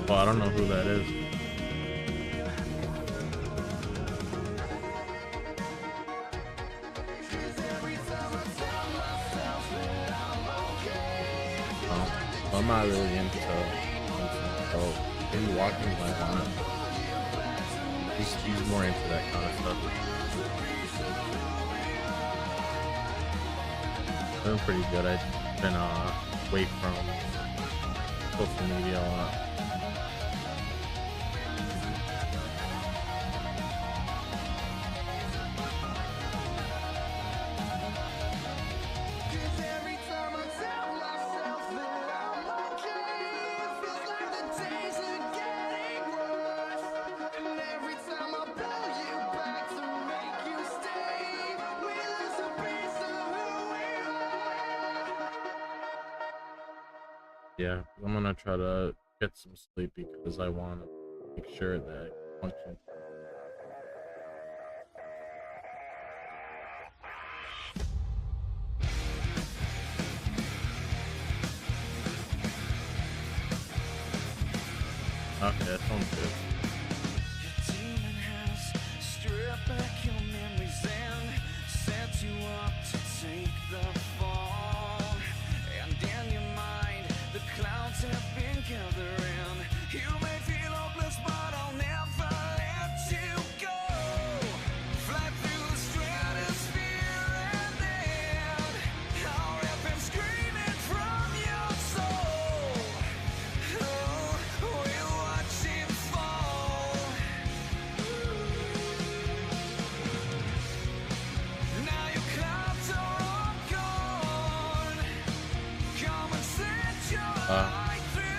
Oh, I don't know who that is. Oh, I'm not really into so maybe walking might want it. He's more into that kind of stuff. Doing pretty good. I've been away from social media a lot. Yeah, I'm gonna try to get some sleep because I want to make sure that I function. Okay, that sounds good.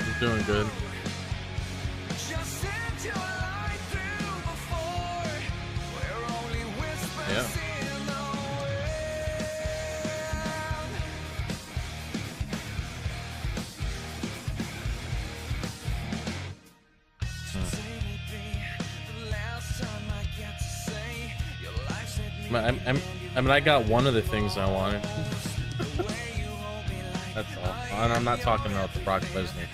He's doing good. Yeah. I mean, I got one of the things I wanted. That's all. And I'm not talking about the Brock Lesnar.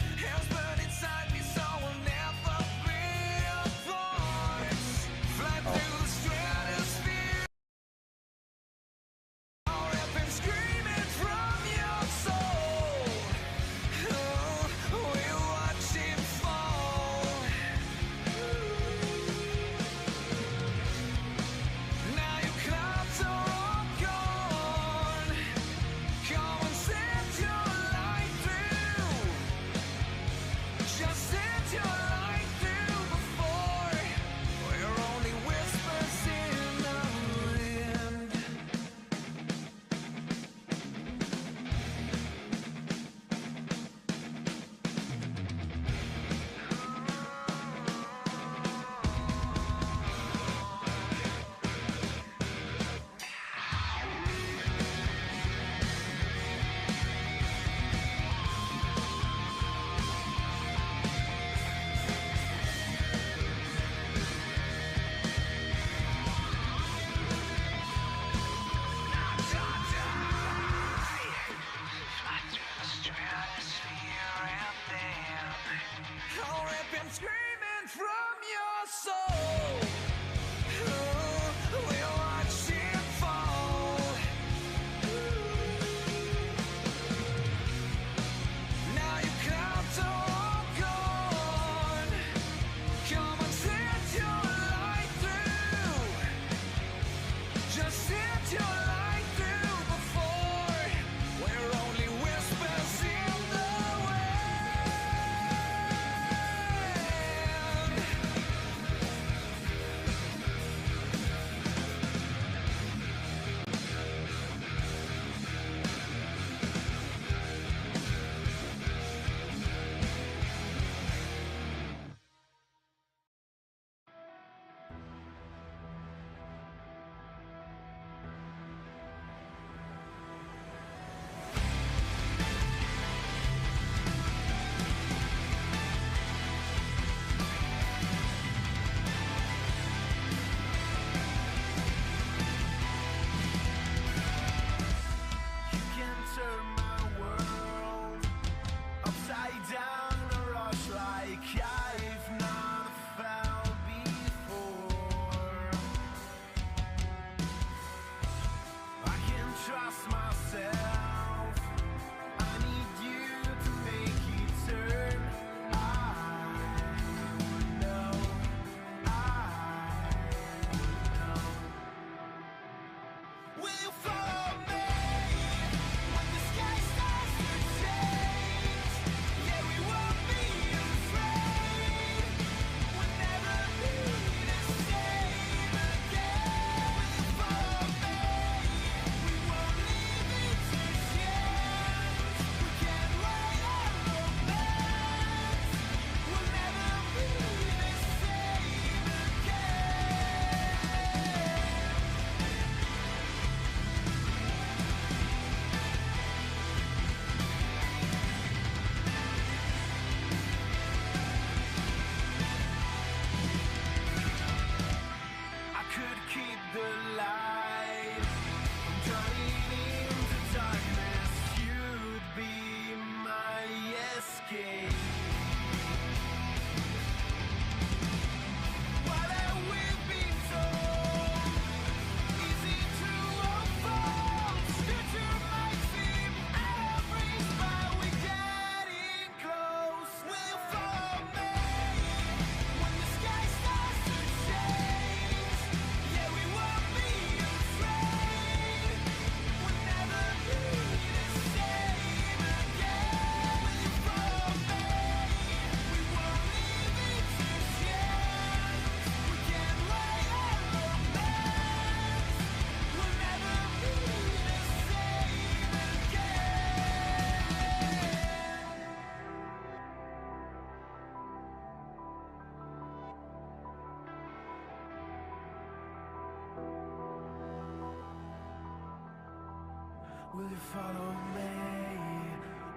follow me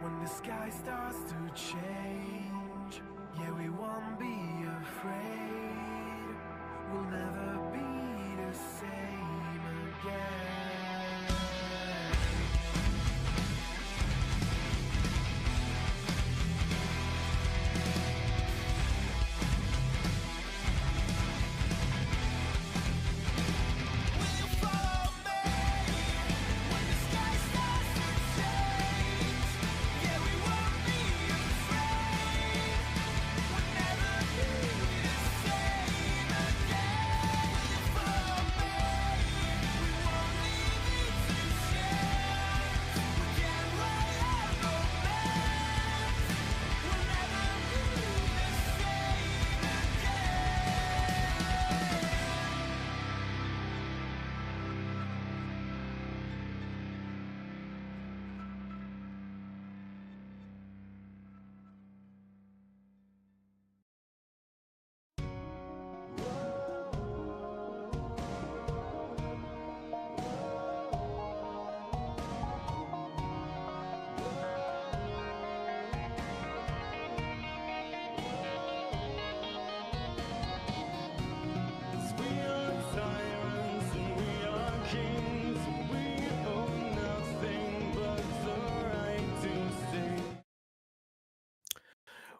when the sky starts to change. Yeah, we won't be afraid. We'll never be the same again.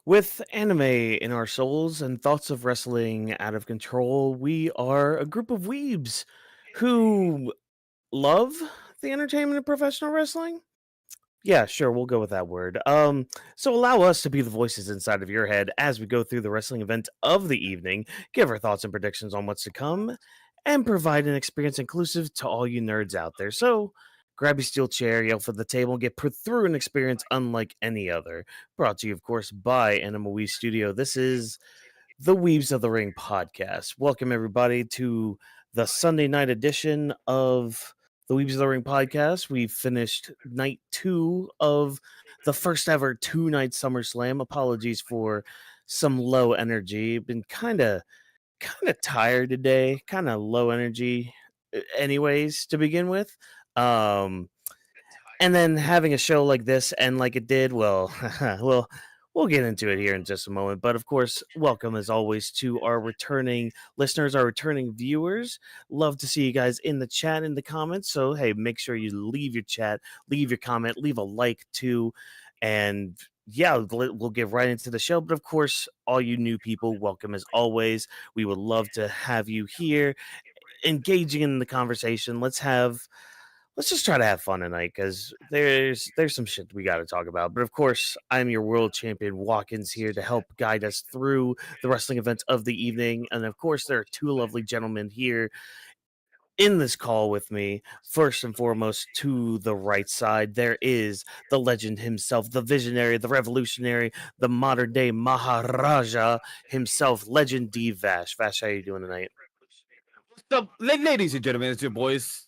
With anime in our souls and thoughts of wrestling out of control, we are a group of weebs who love the entertainment of professional wrestling. Yeah, sure, we'll go with that word. So allow us to be the voices inside of your head as we go through the wrestling event of the evening, give our thoughts and predictions on what's to come, and provide an experience inclusive to all you nerds out there. So grab your steel chair, yell for the table, and get put through an experience unlike any other. Brought to you, of course, by Animal Wii Studio. This is the Weebs of the Ring podcast. Welcome, everybody, to the Sunday night edition of the Weebs of the Ring podcast. We finished night 2 of the first ever 2-night SummerSlam. Apologies for some low energy. Been kind of tired today, kind of low energy anyways to begin with. And then having a show like this and like it did, well, we'll get into it here in just a moment. But of course, welcome as always to our returning listeners, our returning viewers. Love to see you guys in the chat, in the comments. So, hey, make sure you leave your chat, leave your comment, leave a like too. And yeah, we'll get right into the show. But of course, all you new people, welcome as always. We would love to have you here engaging in the conversation. Let's just try to have fun tonight because there's some shit we got to talk about. But of course, I'm your world champion Watkins here to help guide us through the wrestling events of the evening. And of course, there are two lovely gentlemen here in this call with me. First and foremost, to the right side, there is the legend himself, the visionary, the revolutionary, the modern day Maharaja himself, Legend D Vash. Vash, how you doing tonight? What's up, ladies and gentlemen? It's your boys,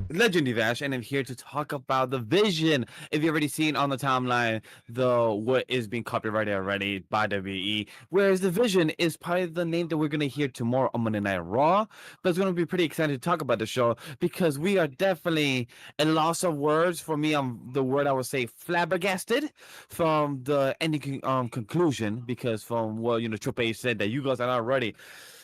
Legendary Vash, and I'm here to talk about the vision. If you've already seen on the timeline, what is being copyrighted already by WWE, whereas the vision is probably the name that we're gonna hear tomorrow on Monday Night Raw. But it's gonna be pretty exciting to talk about the show because we are definitely a loss of words. For me, the word I would say flabbergasted from the ending conclusion, because from what Triple H said that you guys are not ready.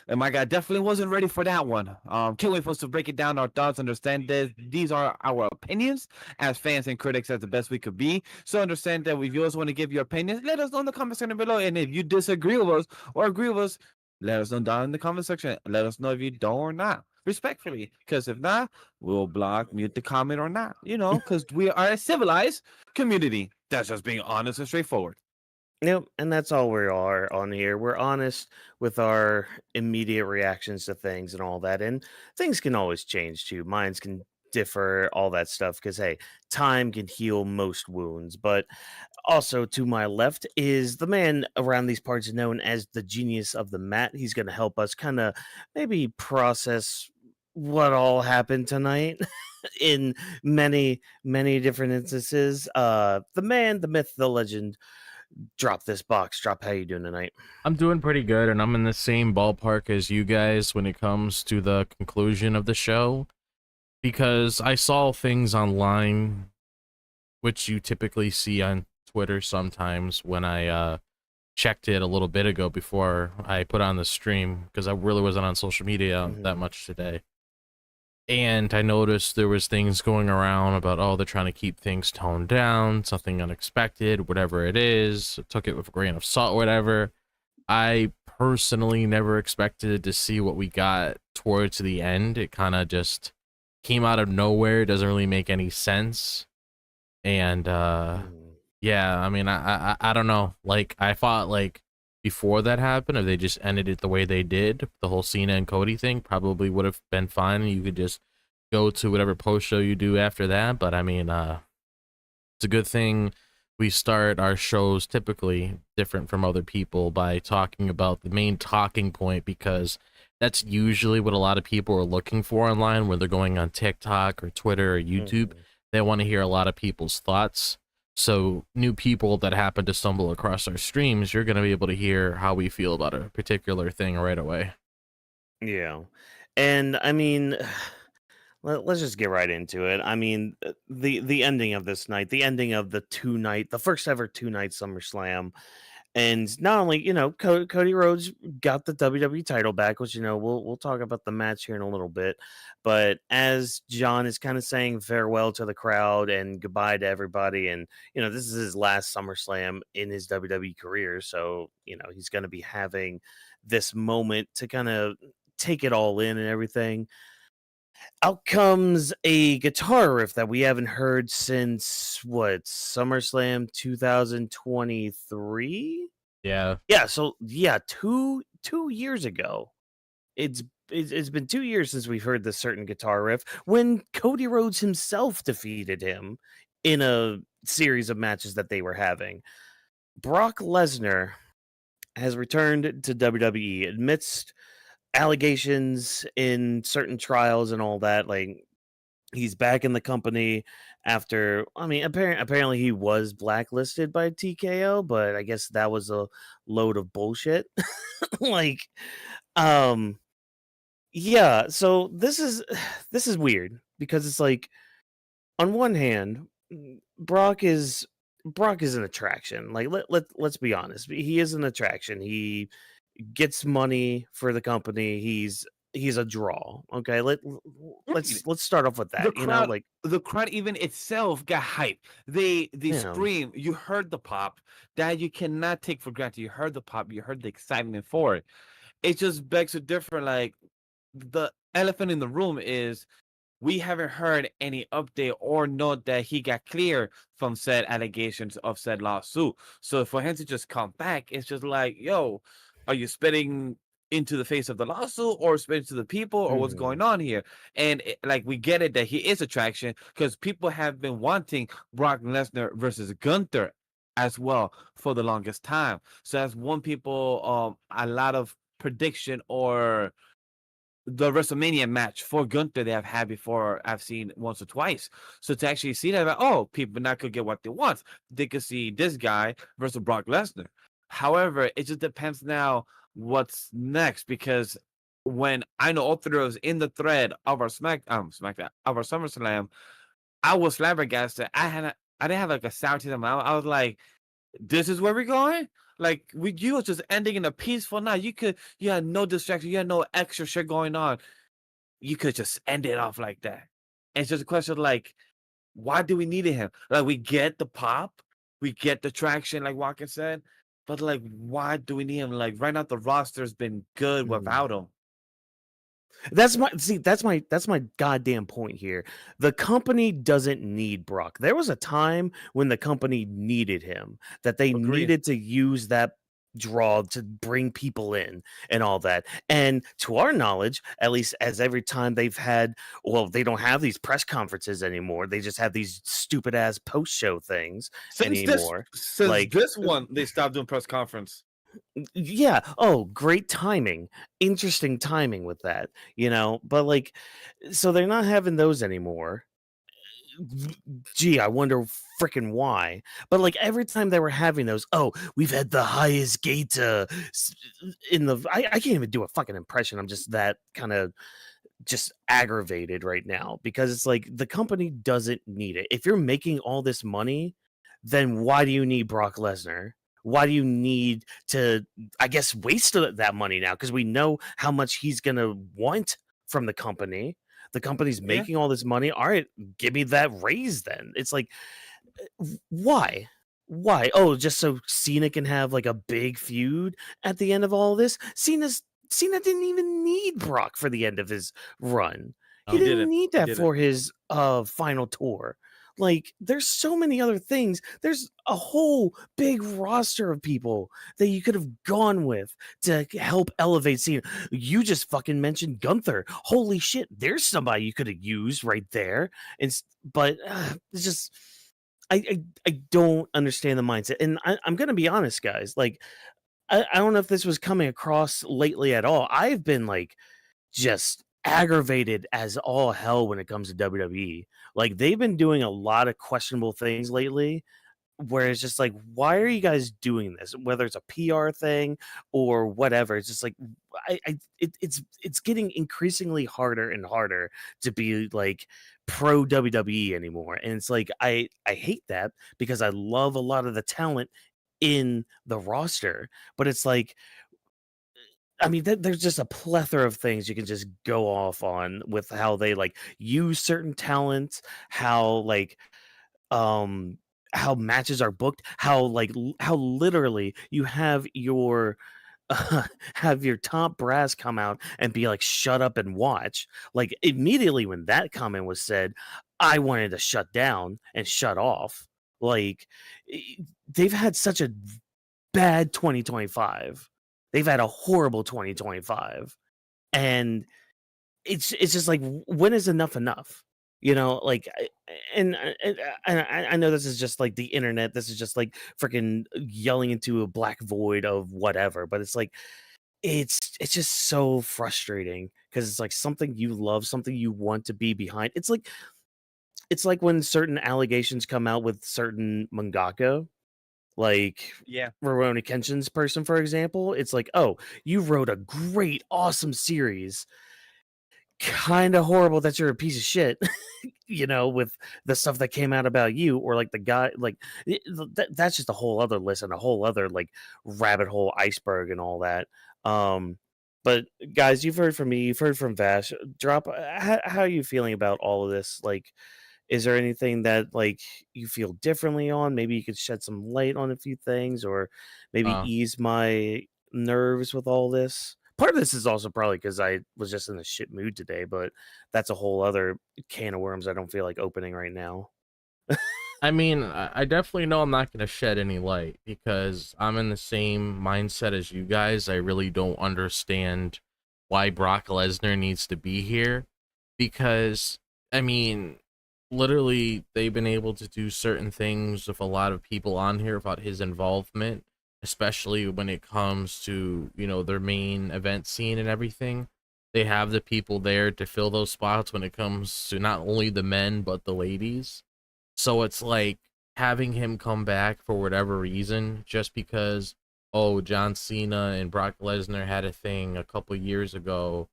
And my guy definitely wasn't ready for that one. Can't wait for us to break it down, our thoughts, understand this. These are our opinions as fans and critics as the best we could be. So understand that if you also want to give your opinions, let us know in the comment section below. And if you disagree with us or agree with us, let us know down in the comment section. Let us know if you don't or not, respectfully. Because if not, we'll block, mute the comment or not. Because we are a civilized community. That's just being honest and straightforward. Yep, and that's all we are on here. We're honest with our immediate reactions to things and all that. And things can always change too. Minds can differ, all that stuff. Because, hey, time can heal most wounds. But also to my left is the man around these parts known as the genius of the mat. He's going to help us kind of maybe process what all happened tonight in many, many different instances. The man, the myth, the legend. Drop this box. Drop, how you doing tonight? I'm doing pretty good, and I'm in the same ballpark as you guys when it comes to the conclusion of the show, because I saw things online which you typically see on Twitter sometimes when I checked it a little bit ago before I put on the stream, because I really wasn't on social media that much today. And I noticed there was things going around about, oh, they're trying to keep things toned down, something unexpected, whatever it is. I took it with a grain of salt, whatever. I personally never expected to see what we got towards the end. It kind of just came out of nowhere. It doesn't really make any sense. And yeah, I mean, I don't know. Like, I thought, like, before that happened, if they just ended it the way they did, the whole Cena and Cody thing probably would have been fine. You could just go to whatever post show you do after that. But I mean, it's a good thing we start our shows typically different from other people by talking about the main talking point, because that's usually what a lot of people are looking for online when they're going on TikTok or Twitter or YouTube. They want to hear a lot of people's thoughts. So new people that happen to stumble across our streams, you're going to be able to hear how we feel about a particular thing right away. Yeah. And I mean, let's just get right into it. I mean, the ending of this night, the ending of the first ever 2-night SummerSlam. And not only, Cody Rhodes got the WWE title back, which, we'll talk about the match here in a little bit. But as John is kind of saying farewell to the crowd and goodbye to everybody, and, this is his last SummerSlam in his WWE career. So, he's going to be having this moment to kind of take it all in and everything. Out comes a guitar riff that we haven't heard since SummerSlam 2023. Yeah. So 2 years ago. It's been 2 years since we've heard this certain guitar riff when Cody Rhodes himself defeated him in a series of matches that they were having. Brock Lesnar has returned to WWE amidst allegations in certain trials and all that. Like, he's back in the company after, I mean, apparently he was blacklisted by TKO, but I guess that was a load of bullshit. Like, yeah, so this is weird because it's like, on one hand, Brock is an attraction. Like, let's be honest. He is an attraction. He gets money for the company. He's a draw. Okay, let's start off with that. The crowd even itself got hyped. They scream. You heard the pop that you cannot take for granted. You heard the pop. You heard the excitement for it. It just begs a different, like, the elephant in the room is we haven't heard any update or note that he got clear from said allegations of said lawsuit. So for him to just come back, it's just like, yo, are you spitting into the face of the lawsuit or spitting to the people, or what's going on here? And like, we get it that he is attraction because people have been wanting Brock Lesnar versus Gunther as well for the longest time. So that's one people, a lot of prediction or the WrestleMania match for Gunther they have had before, I've seen once or twice. So to actually see that, like, oh, people not could get what they want. They could see this guy versus Brock Lesnar. However, it just depends now what's next, because when I know all three of us in the thread of our SmackDown of our SummerSlam, I was flabbergasted. I didn't have like a sour taste in my mouth. I was like, this is where we're going? Like, you was just ending in a peaceful night. You had no distraction. You had no extra shit going on. You could just end it off like that. And it's just a question of, like, why do we need him? Like, we get the pop, we get the traction, like Walker said, but, like, why do we need him? Like, right now the roster's been good without him. That's my goddamn point here. The company doesn't need Brock. There was a time when the company needed him, that they needed to use that draw to bring people in and all that. And to our knowledge, at least as every time they've had, well, they don't have these press conferences anymore. They just have these stupid ass post show things anymore. Since this one, they stopped doing press conference. Yeah. Oh, great timing. Interesting timing with that, but like, so they're not having those anymore. Gee, I wonder freaking why. But like, every time they were having those, oh, we've had the highest gate in the, I can't even do a fucking impression. I'm just that kind of just aggravated right now because it's like the company doesn't need it. If you're making all this money, then why do you need Brock Lesnar? Why do you need to, I guess, waste that money now? Because we know how much he's going to want from the company. The company's Yeah. making all this money. All right, give me that raise then. It's like, why? Why? Oh, just so Cena can have like a big feud at the end of all this? Cena didn't even need Brock for the end of his run. He No. didn't need He that didn't. for his final tour. Like, there's so many other things. There's a whole big roster of people that you could have gone with to help elevate Cena. You just fucking mentioned Gunther. Holy shit, there's somebody you could have used right there. But it's just I don't understand the mindset. And I'm gonna be honest, guys. Like, I don't know if this was coming across lately at all. I've been like just aggravated as all hell when it comes to WWE. Like, they've been doing a lot of questionable things lately where it's just like, why are you guys doing this? Whether it's a PR thing or whatever, it's just like it's getting increasingly harder and harder to be like pro WWE anymore. And it's like I hate that because I love a lot of the talent in the roster, but it's like, I mean, there's just a plethora of things you can just go off on with how they like use certain talents, how like um how matches are booked, how like how literally you have your have your top brass come out and be like, shut up and watch. Like, immediately when that comment was said, I wanted to shut down and shut off. Like, they've had such a bad 2025. They've had a horrible 2025. And it's just like, when is enough enough? You know, like, I know this is just like the internet. This is just like freaking yelling into a black void of whatever. But it's like, it's just so frustrating because it's like something you love, something you want to be behind. It's like when certain allegations come out with certain mangaka, like Yeah. Rurouni Kenshin's person, for example. It's like, oh, you wrote a great, awesome series. Kind of horrible that you're a piece of shit, you know, with the stuff that came out about you, or like the guy, like that's just a whole other list and a whole other like rabbit hole iceberg and all that. But guys, you've heard from me, you've heard from Vash. Drop, how are you feeling about all of this? Like, is there anything that like you feel differently on? Maybe you could shed some light on a few things, or maybe Uh, ease my nerves with all this. Part of this is also probably because I was just in a shit mood today, but that's a whole other can of worms I don't feel like opening right now. I mean, I definitely know I'm not going to shed any light because I'm in the same mindset as you guys. I really don't understand why Brock Lesnar needs to be here because, I mean, literally, they've been able to do certain things with a lot of people on here about his involvement, especially when it comes to, you know, their main event scene and everything. They have the people there to fill those spots when it comes to not only the men, but the ladies. So it's like having him come back for whatever reason, just because, oh, John Cena and Brock Lesnar had a thing a couple years ago.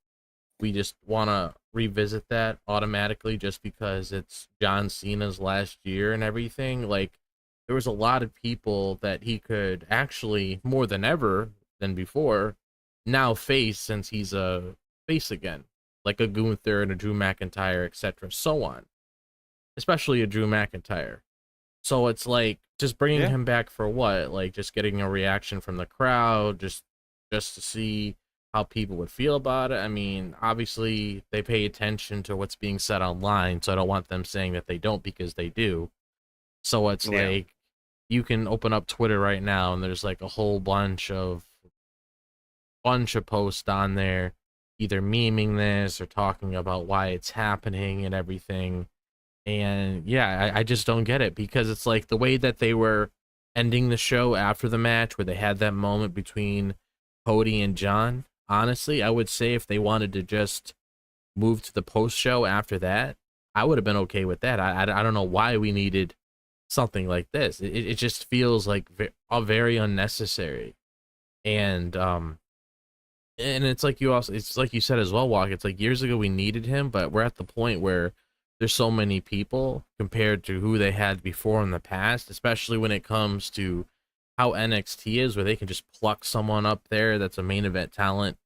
We just want to revisit that automatically just because it's John Cena's last year and everything. Like, there was a lot of people that he could actually, more than ever than before, now face since he's a face again, like a Gunther and a Drew McIntyre, etc., so on, especially a Drew McIntyre. So it's like just bringing Yeah. him back for what? Like just getting a reaction from the crowd, just to see how people would feel about it. I mean, obviously they pay attention to what's being said online, so I don't want them saying that they don't because they do. So it's Yeah. like you can open up Twitter right now and there's like a whole bunch of posts on there either memeing this or talking about why it's happening and everything. And yeah, I just don't get it because it's like the way that they were ending the show after the match where they had that moment between Cody and John. Honestly, I would say if they wanted to just move to the post show after that, I would have been okay with that. I don't know why we needed something like this. It just feels like very unnecessary. And And it's like it's like you said as well, Walk. It's like years ago we needed him, but we're at the point where there's so many people compared to who they had before in the past, especially when it comes to how NXT is, where they can just pluck someone up there that's a main event talent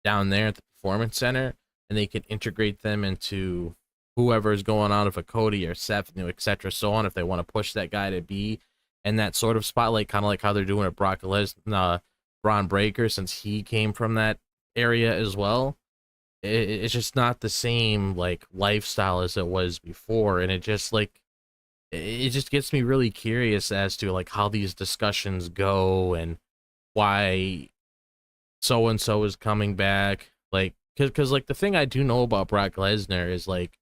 down there at the Performance Center, and they can integrate them into whoever is going on, if a Cody or Seth, etc., so on, if they want to push that guy to be in that sort of spotlight, kind of like how they're doing at Brock Lesnar, Braun Breaker, since he came from that area as well. It's just not the same like lifestyle as it was before, and it just gets me really curious as to like how these discussions go and why so and so is coming back. Like, because like the thing I do know about Brock Lesnar is like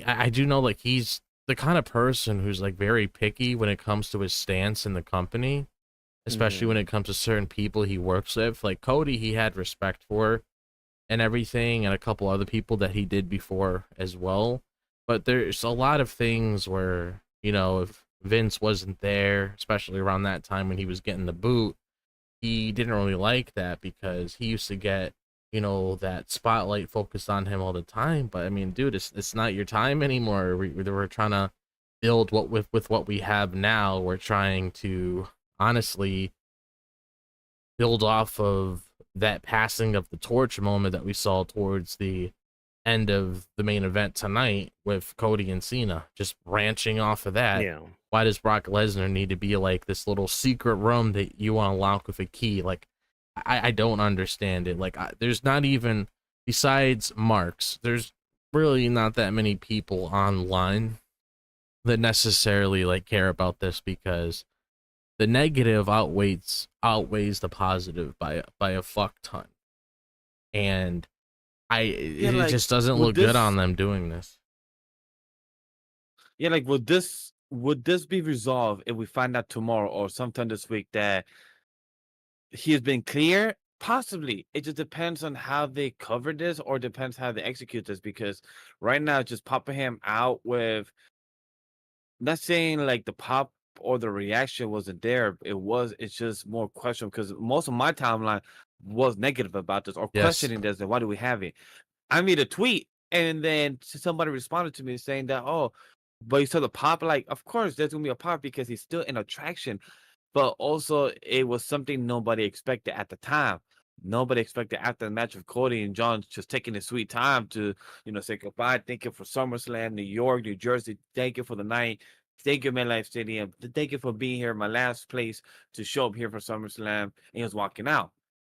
I do know like he's the kind of person who's like very picky when it comes to his stance in the company, especially when it comes to certain people he works with. Like Cody, he had respect for and everything, and a couple other people that he did before as well. But there's a lot of things where, if Vince wasn't there, especially around that time when he was getting the boot, he didn't really like that because he used to get, that spotlight focused on him all the time. But I mean, dude, it's not your time anymore. We're trying to build with what we have now. We're trying to honestly build off of that passing of the torch moment that we saw towards the end of the main event tonight with Cody and Cena, just branching off of that. Yeah. Why does Brock Lesnar need to be like this little secret room that you want to lock with a key? Like, I don't understand it. Like, there's not even, besides Marks, there's really not that many people online that necessarily like care about this, because the negative outweighs the positive by a fuck ton, and it just doesn't look good on them doing this. Yeah, like would this be resolved if we find out tomorrow or sometime this week that he has been clear? Possibly. It just depends on how they cover this, or depends how they execute this, because right now just popping him out with, not saying like the pop or the reaction wasn't there. It's just more question, because most of my timeline was negative about this or questioning this. And why do we have it? I made a tweet, and then somebody responded to me saying that, oh, but you saw the pop. Like, of course, there's gonna be a pop because he's still in attraction, but also it was something nobody expected at the time. Nobody expected after the match of Cody and John just taking his sweet time to, say goodbye. Thank you for SummerSlam, New York, New Jersey. Thank you for the night. Thank you, MetLife Stadium. Thank you for being here, my last place to show up here for SummerSlam. And he was walking out.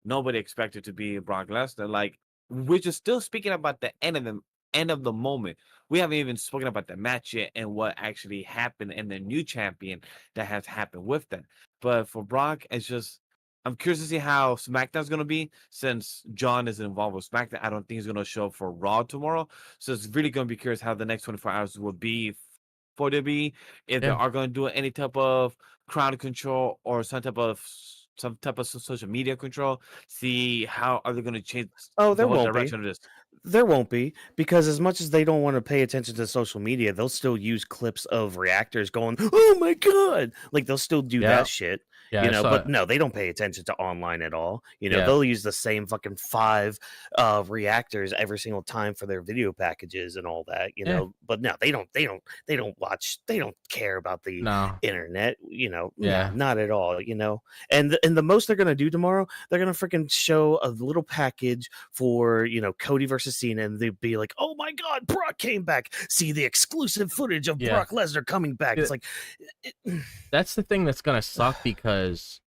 Nobody expected to be Brock Lesnar. Like, we're just still speaking about the end of the moment. We haven't even spoken about the match yet and what actually happened and the new champion that has happened with that. But for Brock, it's just, I'm curious to see how SmackDown's going to be, since John is involved with SmackDown. I don't think he's going to show up for Raw tomorrow. So it's really going to be curious how the next 24 hours will be for WWE, if they are going to do any type of crowd control or some type of social media control. See how are they going to change Oh, the there whole won't be. direction of this. There won't be, because as much as they don't want to pay attention to social media, they'll still use clips of reactors going, "Oh my god!" Like they'll still do that shit. Yeah, But no, they don't pay attention to online at all. Yeah. They'll use the same fucking 5 reactors every single time for their video packages and all that. But no, they don't watch. They don't care about the No. internet. Yeah. Not at all. And the most they're gonna do tomorrow, they're gonna freaking show a little package for Cody versus Cena, and they'd be like, "Oh my god, Brock came back! See the exclusive footage of Brock Lesnar coming back." It's like, that's the thing that's gonna suck, because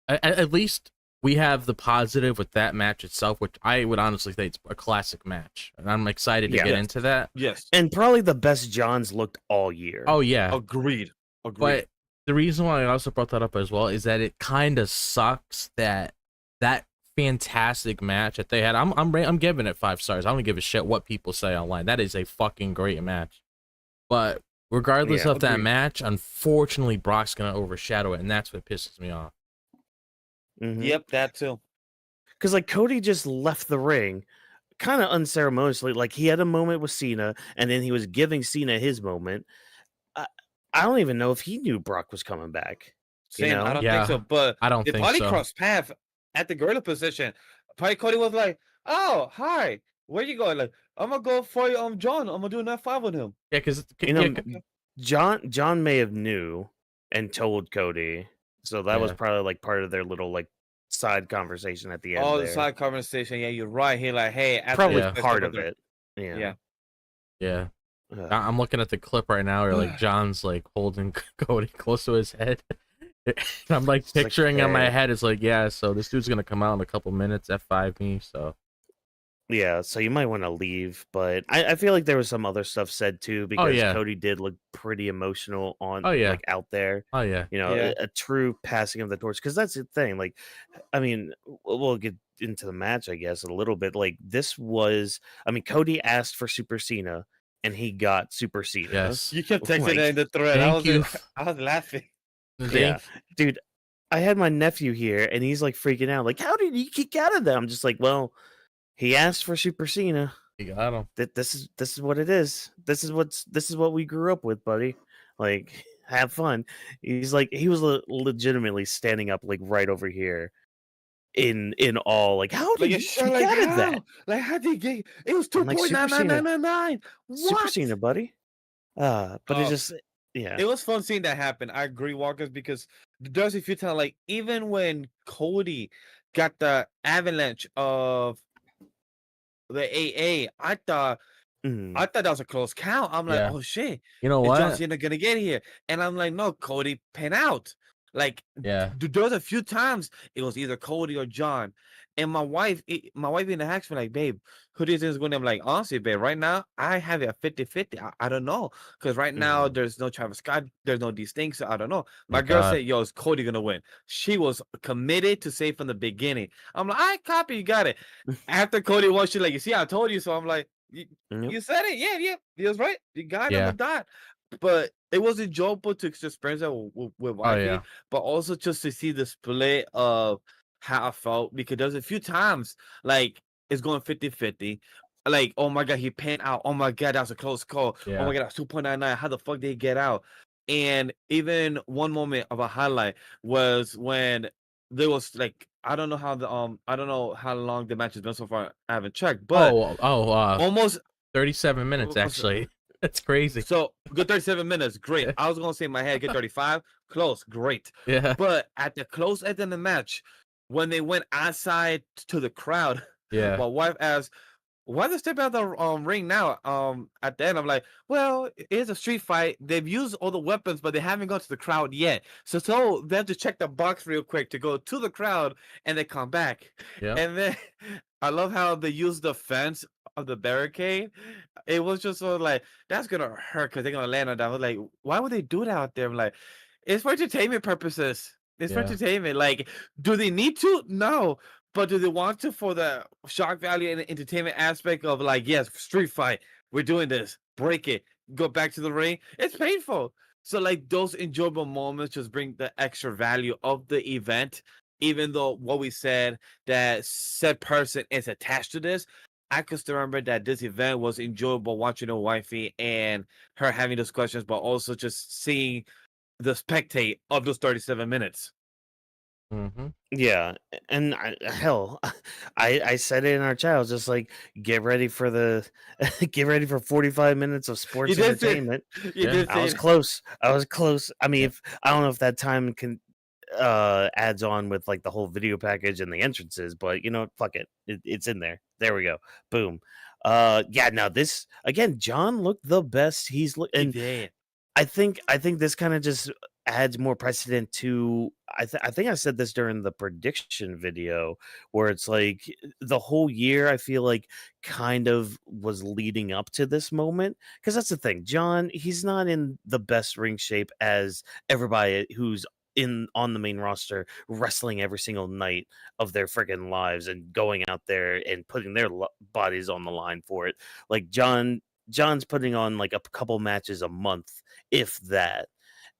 at least we have the positive with that match itself, which I would honestly say it's a classic match, and I'm excited to get into that. Yes, and probably the best John's looked all year. Oh yeah, agreed. But the reason why I also brought that up as well is that it kind of sucks that fantastic match that they had. I'm giving it 5 stars. I don't give a shit what people say online. That is a fucking great match. But regardless of that match, unfortunately, Brock's gonna overshadow it, and that's what pisses me off. Mm-hmm. Yep, that too. Because like Cody just left the ring, kind of unceremoniously. Like he had a moment with Cena, and then he was giving Cena his moment. I don't even know if he knew Brock was coming back. Same, I don't think so. But I don't they think probably so. crossed paths at the gorilla position. probably Cody was like, "Oh, hi, where you going?" Like, I'm gonna go for John. I'm gonna do an F5 on him. Yeah, because You know, John may have knew and told Cody, so that was Yeah. probably like part of their little like side conversation at the end Oh, the there. side conversation. Yeah, you're right. He like, hey, after Probably this, part let's of go there. it. Yeah. Yeah. Yeah. Ugh. I'm looking at the clip right now where like John's like holding Cody close to his head. And I'm like It's like, picturing in my hey. head, it's like, yeah, so this dude's gonna come out in a couple minutes, F5 me, so Yeah, so you might want to leave, but I feel like there was some other stuff said too because yeah. Cody did look pretty emotional on Oh, yeah. like out there. Oh yeah. You know, Yeah. a true passing of the torch. Because that's the thing. Like, I mean, we'll get into the match, I guess, a little bit. Like, this was, I mean, Cody asked for Super Cena, and he got Super Cena. Yes. You kept texting Like, in the thread. Thank you. I was laughing. Yeah, dude. I had my nephew here, and he's like freaking out. Like, how did he kick out of them? I'm just like, well, he asked for Super Cena. You got him. This is what it is. This is what we grew up with, buddy. Like, have fun. He's like, he was legitimately standing up like right over here in awe. Like, how did Like, you kick out of that? Like, how did he get? It was I'm like, Super Cena. 2.99999. Super What? Cena, buddy. But it just, yeah. It was fun seeing that happen. I agree, Walkers, because there's a few times, like, even when Cody got the avalanche of the AA, I thought that was a close count. I'm like, Yeah. oh shit, You know is John what? Cena gonna get here? And I'm like, no, Cody pin out. Like, Yeah. there was a few times it was either Cody or John. And my wife even asked me, like, babe, who do you think is going to? I'm like, honestly, babe, right now I have it at 50-50. I don't know. Because right now there's no Travis Scott, there's no Distinct, so I don't know. My girl God. said, yo, is Cody gonna win? She was committed to say from the beginning. I'm like, I copy, you got it. After Cody won, she's like, you see, I told you so. I'm like, you said it, yeah, he was right. You got it on Yeah. the dot. But it was enjoyable to experience that with wifey, yeah. but also just to see the split of how I felt, because there's a few times like it's going 50-50. Like, oh my god, he pinned out. Oh my god, that was a close call. Yeah. Oh my god, that's 2.99. How the fuck did he get out? And even one moment of a highlight was when there was like, I don't know how long the match has been so far. I haven't checked, but almost 37 minutes actually. That's crazy. So good 37 minutes, great. I was gonna say in my head, good 35, close, great. Yeah. But at the close end of the match, when they went outside to the crowd, Yeah. my wife asked, "Why they step out the ring now?" At the end, I'm like, "Well, it's a street fight. They've used all the weapons, but they haven't gone to the crowd yet. So they have to check the box real quick to go to the crowd, and they come back." Yeah. And then I love how they use the fence of the barricade. It was just sort of like, that's gonna hurt because they're gonna land on that. I was like, why would they do that out there? I'm like, it's for entertainment purposes. It's for Yeah. entertainment. Like, do they need to? No. But do they want to for the shock value and the entertainment aspect of like, yes, street fight, we're doing this, break it, go back to the ring? It's painful. So like those enjoyable moments just bring the extra value of the event. Even though what we said that said person is attached to this, I could still remember that this event was enjoyable watching a wifey and her having those questions, but also just seeing the spectate of those 37 minutes. Mm-hmm. Yeah, and hell, I said it in our chat. I was just like, get ready for 45 minutes of sports You did say- entertainment. You did I say was it. close. I mean, I don't know if that time can adds on with like the whole video package and the entrances, but you know what, fuck it. It's in there. There we go. Boom. Yeah, now this again, John looked the best He and did. I think this kind of just adds more precedent to I think I said this during the prediction video where it's like the whole year I feel like kind of was leading up to this moment, because that's the thing. John, he's not in the best ring shape as everybody who's on the main roster wrestling every single night of their freaking lives and going out there and putting their bodies on the line for it. Like John's putting on like a couple matches a month, if that.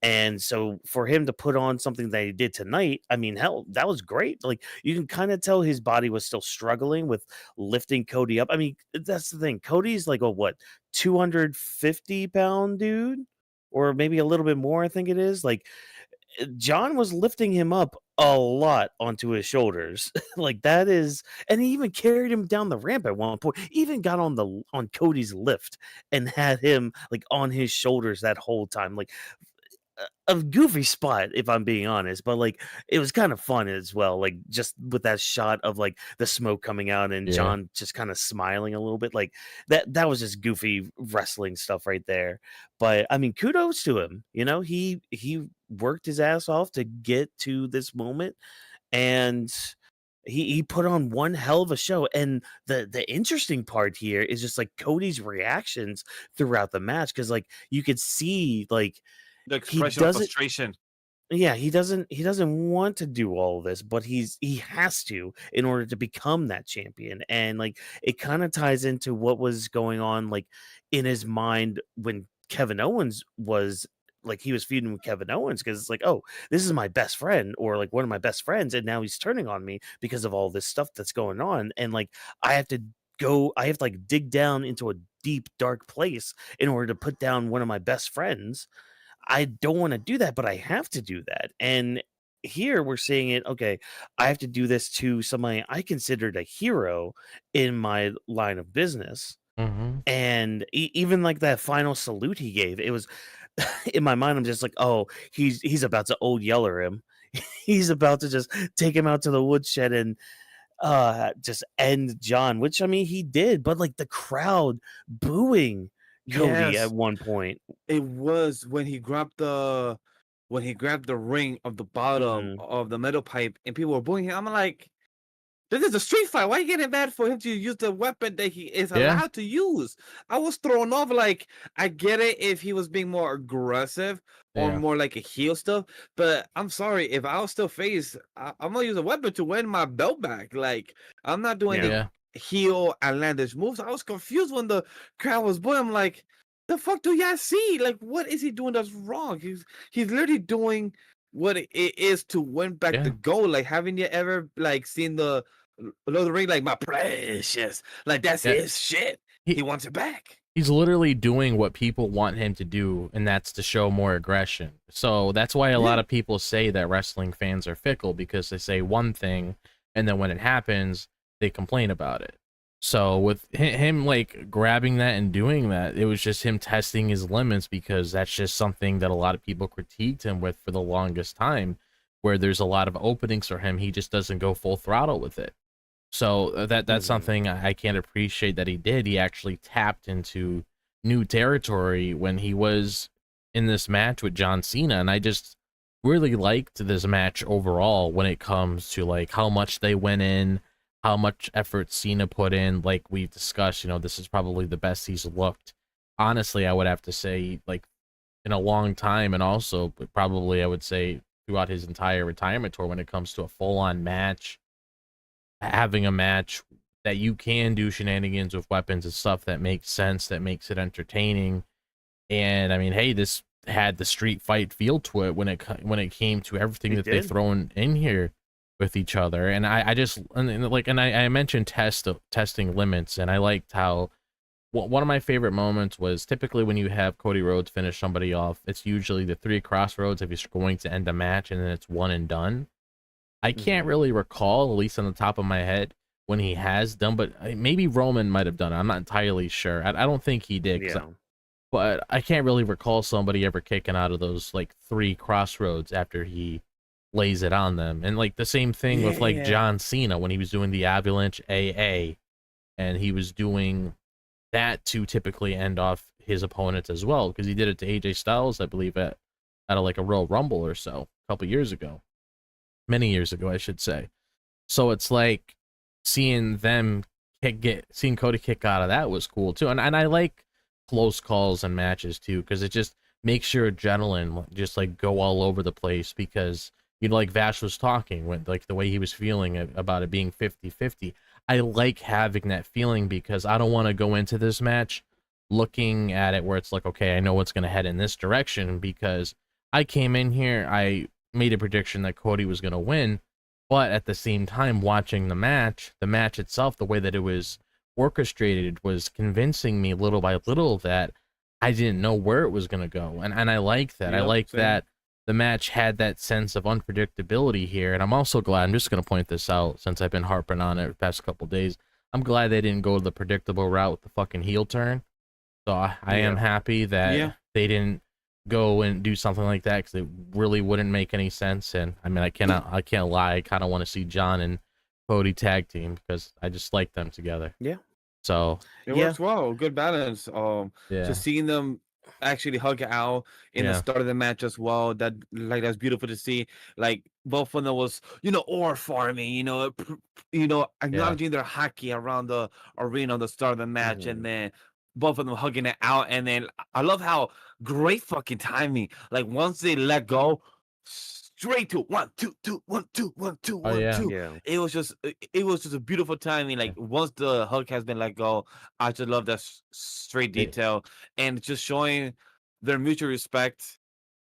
And so for him to put on something that he did tonight, I mean, hell, that was great. Like you can kind of tell his body was still struggling with lifting Cody up. I mean, that's the thing. Cody's like a 250-pound dude, or maybe a little bit more, I think it is. Like, John was lifting him up a lot onto his shoulders. Like that is, and he even carried him down the ramp at one point. Even got on Cody's lift and had him like on his shoulders that whole time. Like a goofy spot, if I'm being honest, but like it was kind of fun as well. Like just with that shot of like the smoke coming out and Yeah. John just kind of smiling a little bit, like that was just goofy wrestling stuff right there. But I mean, kudos to him. You know, he worked his ass off to get to this moment, and he put on one hell of a show. And the interesting part here is just like Cody's reactions throughout the match, because like you could see like The he expression of doesn't frustration. yeah, he doesn't want to do all this, but he has to in order to become that champion. And like it kind of ties into what was going on like in his mind when Kevin Owens was like he was feuding with Kevin Owens, because it's like, oh, this is my best friend, or like one of my best friends, and now he's turning on me because of all this stuff that's going on. And like I have to like dig down into a deep dark place in order to put down one of my best friends. I don't want to do that, but I have to do that. And here we're seeing it. Okay, I have to do this to somebody I considered a hero in my line of business. Mm-hmm. And even like that final salute he gave, it was in my mind. I'm just like, oh, he's about to old yeller him. He's about to just take him out to the woodshed and just end John, which I mean he did, but like the crowd booing Cody Yes. at one point. It was when he grabbed the ring of the bottom Mhm. of the metal pipe and people were booing him. I'm like, this is a street fight. Why are you getting mad for him to use the weapon that he is Yeah. allowed to use? I was thrown off. Like, I get it if he was being more aggressive or Yeah. more like a heel stuff, but I'm sorry, if I was still face, I'm gonna use a weapon to win my belt back. Like, I'm not doing the Yeah. heel outlandish moves. I was confused when the crowd was booing. I'm like, the fuck do y'all see? Like, what is he doing that's wrong? He's literally doing what it is to win back Yeah. the goal. Like, haven't you ever like seen the Lord of the Ring, like my precious? Like that's Yeah. his shit. He- He wants it back. He's literally doing what people want him to do, and that's to show more aggression. So that's why a lot of people say that wrestling fans are fickle, because they say one thing, and then when it happens, they complain about it. So with him like grabbing that and doing that, it was just him testing his limits, because that's just something that a lot of people critiqued him with for the longest time, where there's a lot of openings for him. He just doesn't go full throttle with it. So that's something I can't appreciate that he did. He actually tapped into new territory when he was in this match with John Cena, and I just really liked this match overall when it comes to like how much they went in, how much effort Cena put in. Like we've discussed, you know, this is probably the best he's looked. Honestly, I would have to say like in a long time, and also probably I would say throughout his entire retirement tour when it comes to a full-on match. Having a match that you can do shenanigans with weapons and stuff that makes sense, that makes it entertaining. And I mean, hey, this had the street fight feel to it when it came to everything that they've thrown in here with each other. And I mentioned testing limits, and I liked how one of my favorite moments was typically when you have Cody Rhodes finish somebody off. It's usually the 3 crossroads if he's going to end a match, and then it's one and done. I can't really recall, at least on the top of my head, when he has done, but maybe Roman might have done it. I'm not entirely sure. I don't think he did, but I can't really recall somebody ever kicking out of those like 3 crossroads after he lays it on them. And like the same thing with like John Cena when he was doing the Avalanche AA, and he was doing that to typically end off his opponents as well, because he did it to AJ Styles, I believe, at like a Royal Rumble or so a couple years ago. Many years ago, I should say. So it's like seeing Cody kick out of that was cool too. And I like close calls and matches too, because it just makes your adrenaline just like go all over the place, because you know, like Vash was talking with like the way he was feeling about it being 50-50. I like having that feeling, because I don't want to go into this match looking at it where it's like, okay, I know what's going to head in this direction, because I came in here, I made a prediction that Cody was going to win, but at the same time watching the match itself, the way that it was orchestrated was convincing me little by little that I didn't know where it was going to go. And I like that. I like that the match had that sense of unpredictability here. And I'm also glad, I'm just going to point this out since I've been harping on it the past couple days. I'm glad they didn't go the predictable route with the fucking heel turn. So I am happy that they didn't go and do something like that, because it really wouldn't make any sense. And I mean, I can't lie, I kind of want to see John and Cody tag team, because I just like them together. Yeah. So it works well. Good balance. Just seeing them actually hug out in the start of the match as well. That's beautiful to see. Like both of them was, or farming, acknowledging their hockey around the arena on the start of the match, and then both of them hugging it out. And then I love how great fucking timing. Like once they let go, straight to 1, 2, 2, 1, 2, 1, 2, 1, 2. Yeah. It was just a beautiful timing. Like once the hug has been let go, I just love that straight detail and just showing their mutual respect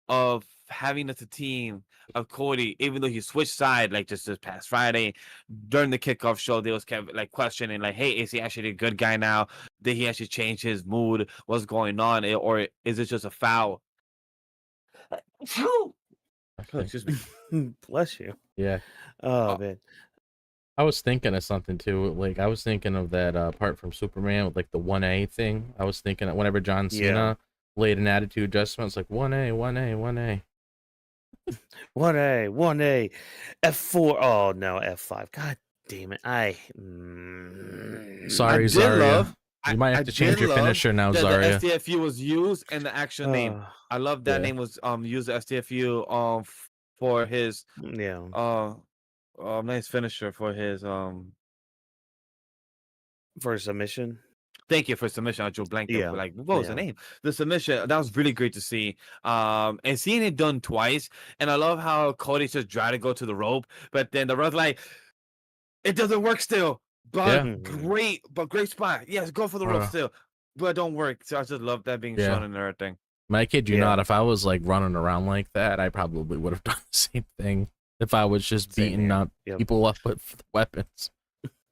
of having as a team of Cody, even though he switched side like just this past Friday during the kickoff show. They was kept like questioning, like, hey, is he actually a good guy now? Did he actually change his mood? What's going on? Or is it just a foul? Excuse me. Bless you. Yeah. Oh man. I was thinking of something too. Like I was thinking of that part from Superman with like the 1A thing. I was thinking that whenever John Cena laid an attitude adjustment, it's like 1A, 1A, 1A. 1A, F4. Oh no, F5. God damn it. Sorry, Zarya. You might have to change your finisher now, Zarya. The STFU was used and the actual name. I love that name was used the STFU for his nice finisher for his for submission. Thank you for submission. I drew blank. Like, what was the name? The submission. That was really great to see. And seeing it done twice. And I love how Cody just tried to go to the rope, but then the ref's like, it doesn't work still. But great spot. Yes, go for the rope still. But it don't work. So I just love that being shown and everything. I kid you not, if I was like running around like that, I probably would have done the same thing. If I was just beating up people up with weapons.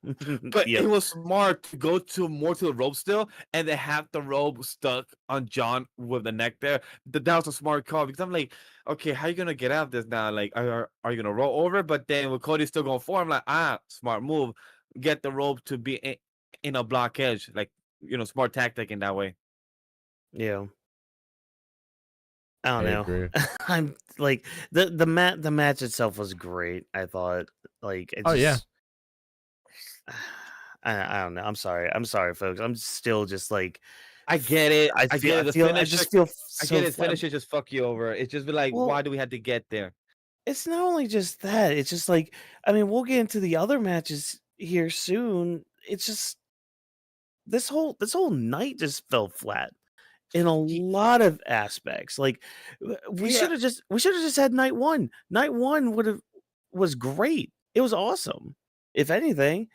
But it was smart to go more to the rope still, and they have the rope stuck on John with the neck there. That was a smart call, because I'm like, okay, how you gonna get out of this now? Like, are you gonna roll over? But then with Cody still going for him, like, smart move. Get the rope to be in a block edge, like, smart tactic in that way. Yeah. I don't know. I'm like the match itself was great. I thought like I don't know. I'm sorry, folks. I'm still just like I get it. I get it. I just feel I get it. Finisher just fuck you over. It's just be like, why do we have to get there? It's not only just that. It's just like, I mean, we'll get into the other matches here soon. It's just this whole night just fell flat in a lot of aspects. Like we should have just had night one. Night one was great. It was awesome, if anything.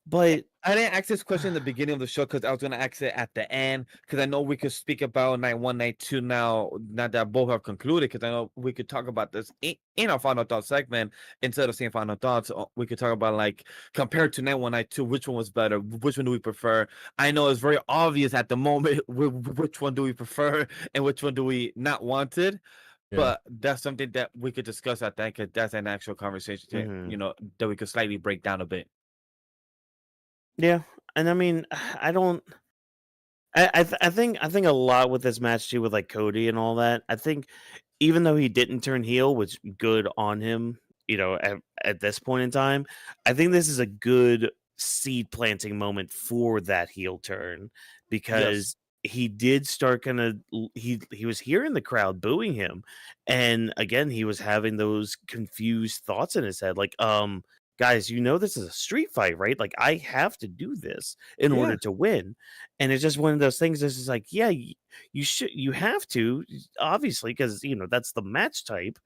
But I didn't ask this question in the beginning of the show because I was going to ask it at the end, because I know we could speak about night one, night two now that both have concluded, because I know we could talk about this in our final thoughts segment. Instead of saying final thoughts, we could talk about, like, compared to night one, night two, which one was better? Which one do we prefer? I know it's very obvious at the moment which one do we prefer and which one do we not wanted. Yeah. But that's something that we could discuss at that, because that's an actual conversation, that we could slightly break down a bit. Yeah, and I mean, I think a lot with this match too, with like Cody and all that. I think even though he didn't turn heel, which good on him, at this point in time, I think this is a good seed planting moment for that heel turn, because he did start he was hearing the crowd booing him, and again he was having those confused thoughts in his head, like guys, this is a street fight, right? Like, I have to do this in order to win. And it's just one of those things that's just like, you have to, obviously, because, that's the match type.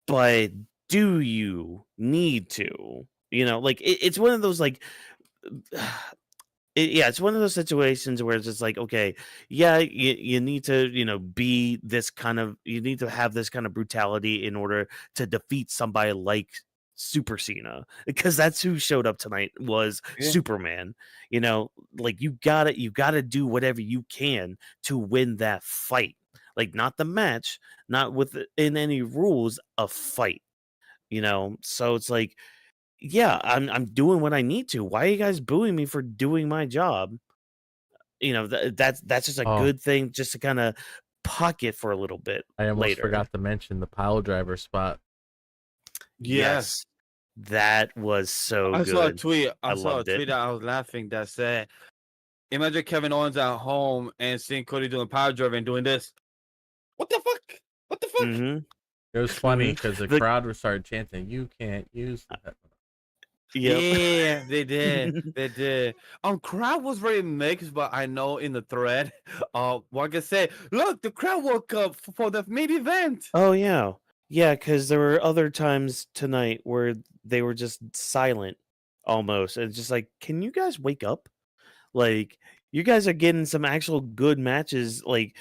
But do you need to? Like, it's one of those, like, it's one of those situations where it's just like, okay, you need to, be this kind of, you need to have this kind of brutality in order to defeat somebody like Super Cena, because that's who showed up tonight, was Superman. Like, you gotta do whatever you can to win that fight. like not the match, not within any rules, a fight. So it's like, yeah, I'm doing what I need to. Why are you guys booing me for doing my job? That's just a Oh, good thing, just to kind of pocket for a little bit I almost later. forgot to mention the pile driver spot. Yes, that was so I good. saw a tweet. I saw a loved it. tweet that I was laughing that said, "Imagine Kevin Owens at home and seeing Cody doing power driver and doing this. What the fuck? What the fuck?" Mm-hmm. It was funny because the crowd would start chanting, "You can't use that." Yep. Yeah, they did. They did. Crowd was very mixed, but I know in the thread, one can say, "Look, the crowd woke up for the main event." Oh yeah, yeah. Because there were other times tonight where they were just silent, almost. And it's just like, can you guys wake up? Like, you guys are getting some actual good matches, like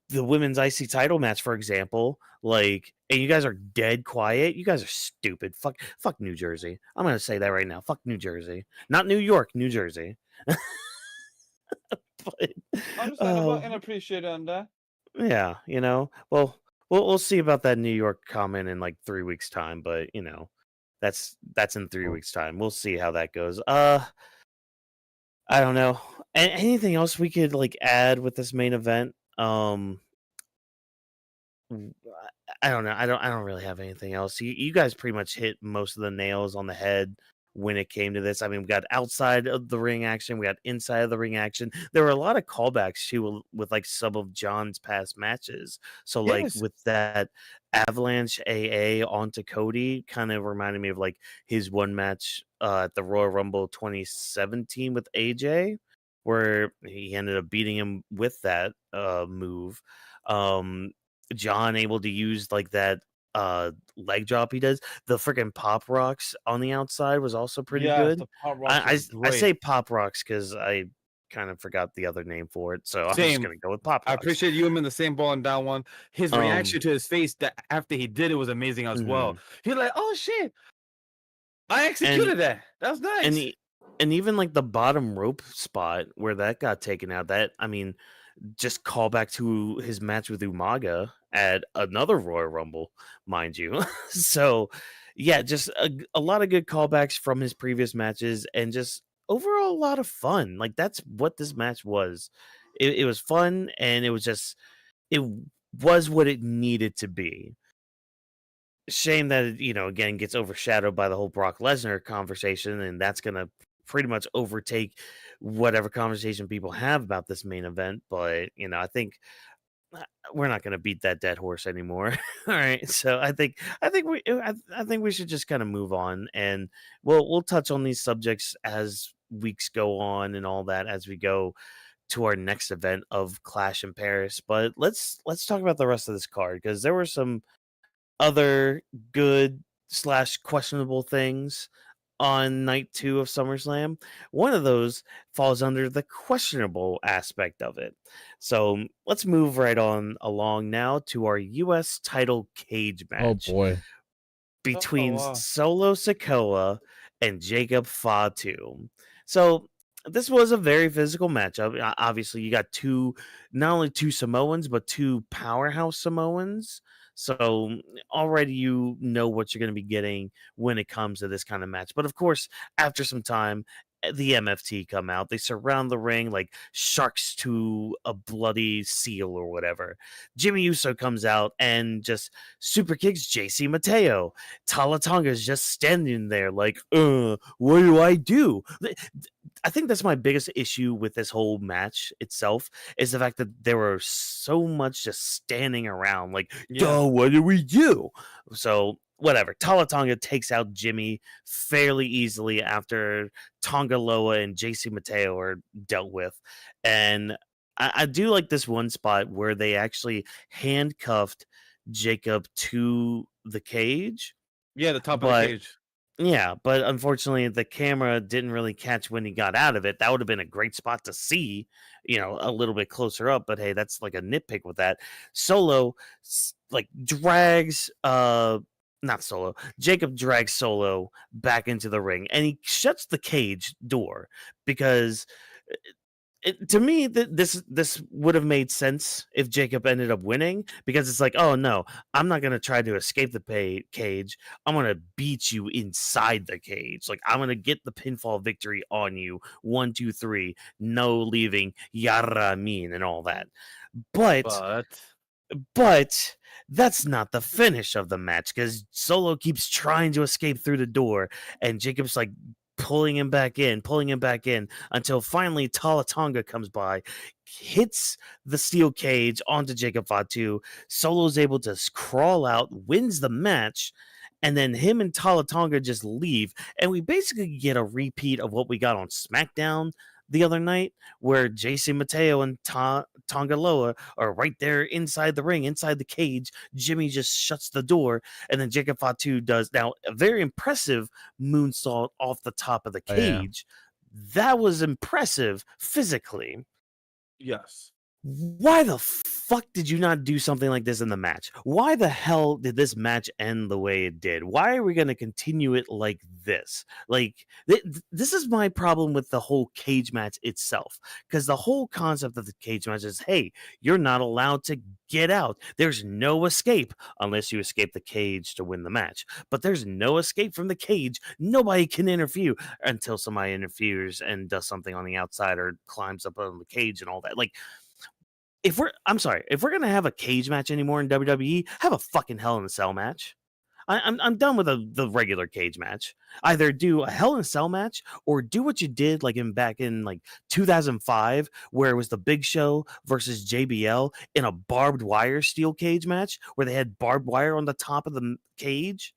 the women's IC title match, for example. Like, and you guys are dead quiet. You guys are stupid. Fuck New Jersey. I'm gonna say that right now. Fuck New Jersey, not New York, New Jersey. But, Understandable and appreciate on that. yeah, well, we'll see about that New York comment in like 3 weeks' time. But that's in 3 weeks' time. We'll see how that goes. I don't know. Anything else we could like add with this main event? I don't know. I don't really have anything else. You guys pretty much hit most of the nails on the head when it came to this. I mean, we got outside of the ring action, we got inside of the ring action. There were a lot of callbacks too with like some of John's past matches. So like Yes. with that Avalanche AA onto Cody kind of reminded me of like his one match at the Royal Rumble 2017 with AJ, where he ended up beating him with that move. John able to use like that leg drop he does. The freaking pop rocks on the outside was also pretty Yes, good. the pop rocks I was I say great. pop rocks because I kind of forgot the other name for it, so I'm just Same. gonna go with pop I rocks. appreciate you in the same ball on that one. His reaction to his face that after he did it was amazing as well. He's like, "Oh shit, I executed that. That was nice." And even like the bottom rope spot where that got taken out, that I mean, just call back to his match with Umaga at another Royal Rumble, mind you. So, yeah, just a lot of good callbacks from his previous matches, and just overall a lot of fun. Like that's what this match was. It was fun, and it was what it needed to be. Shame that it, again gets overshadowed by the whole Brock Lesnar conversation, and that's gonna pretty much overtake whatever conversation people have about this main event. But I think we're not gonna beat that dead horse anymore. All right, so I think we should just kind of move on, and we'll touch on these subjects as weeks go on and all that as we go to our next event of Clash in Paris. But let's talk about the rest of this card, because there were some other good slash questionable things on night 2 of SummerSlam. One of those falls under the questionable aspect of it. So let's move right on along now to our US title cage Oh match boy. between wow. Solo Sikoa and Jacob Fatu. So this was a very physical matchup. Obviously, you got not only two Samoans, but two powerhouse Samoans. So already you know what you're going to be getting when it comes to this kind of match. But of course, after some time, the MFT come out. They surround the ring like sharks to a bloody seal or whatever. Jimmy Uso comes out and just super kicks JC Mateo. Tala Tonga's just standing there like, what do I do? I think that's my biggest issue with this whole match itself, is the fact that there were so much just standing around like, Yeah. what do we do? So whatever. Tala Tonga takes out Jimmy fairly easily after Tonga Loa and JC Mateo are dealt with. And I do like this one spot where they actually handcuffed Jacob to the cage. Yeah, the top of the But cage. yeah, but unfortunately the camera didn't really catch when he got out of it. That would have been a great spot to see, a little bit closer up. But hey, that's like a nitpick with that. Solo like drags not Solo. Jacob drags Solo back into the ring, and he shuts the cage door because To me, this would have made sense if Jacob ended up winning, because it's like, oh no, I'm not gonna try to escape the cage. I'm gonna beat you inside the cage. Like, I'm gonna get the pinfall victory on you. 1, 2, 3, no leaving, yara mean and all that. But But that's not the finish of the match, because Solo keeps trying to escape through the door, and Jacob's like pulling him back in, until finally Tala Tonga comes by, hits the steel cage onto Jacob Fatu. Solo's able to crawl out, wins the match, and then him and Tala Tonga just leave. And we basically get a repeat of what we got on SmackDown the other night, where JC Mateo and Tonga Loa are right there inside the ring, inside the cage. Jimmy just shuts the door, and then Jacob Fatu does now a very impressive moonsault off the top of the Oh, yeah. cage. That was impressive physically. yes. Why the fuck did you not do something like this in the match? Why the hell did this match end the way it did? Why are we going to continue it like this? Like, this is my problem with the whole cage match itself, because the whole concept of the cage match is, hey, you're not allowed to get out. There's no escape unless you escape the cage to win the match. But there's no escape from the cage. Nobody can interfere until somebody interferes and does something on the outside or climbs up on the cage and all that. Like, if we're gonna have a cage match anymore in WWE, have a fucking Hell in a Cell match. I'm done with the regular cage match. Either do a Hell in a Cell match, or do what you did like back in like 2005, where it was the Big Show versus JBL in a barbed wire steel cage match, where they had barbed wire on the top of the cage.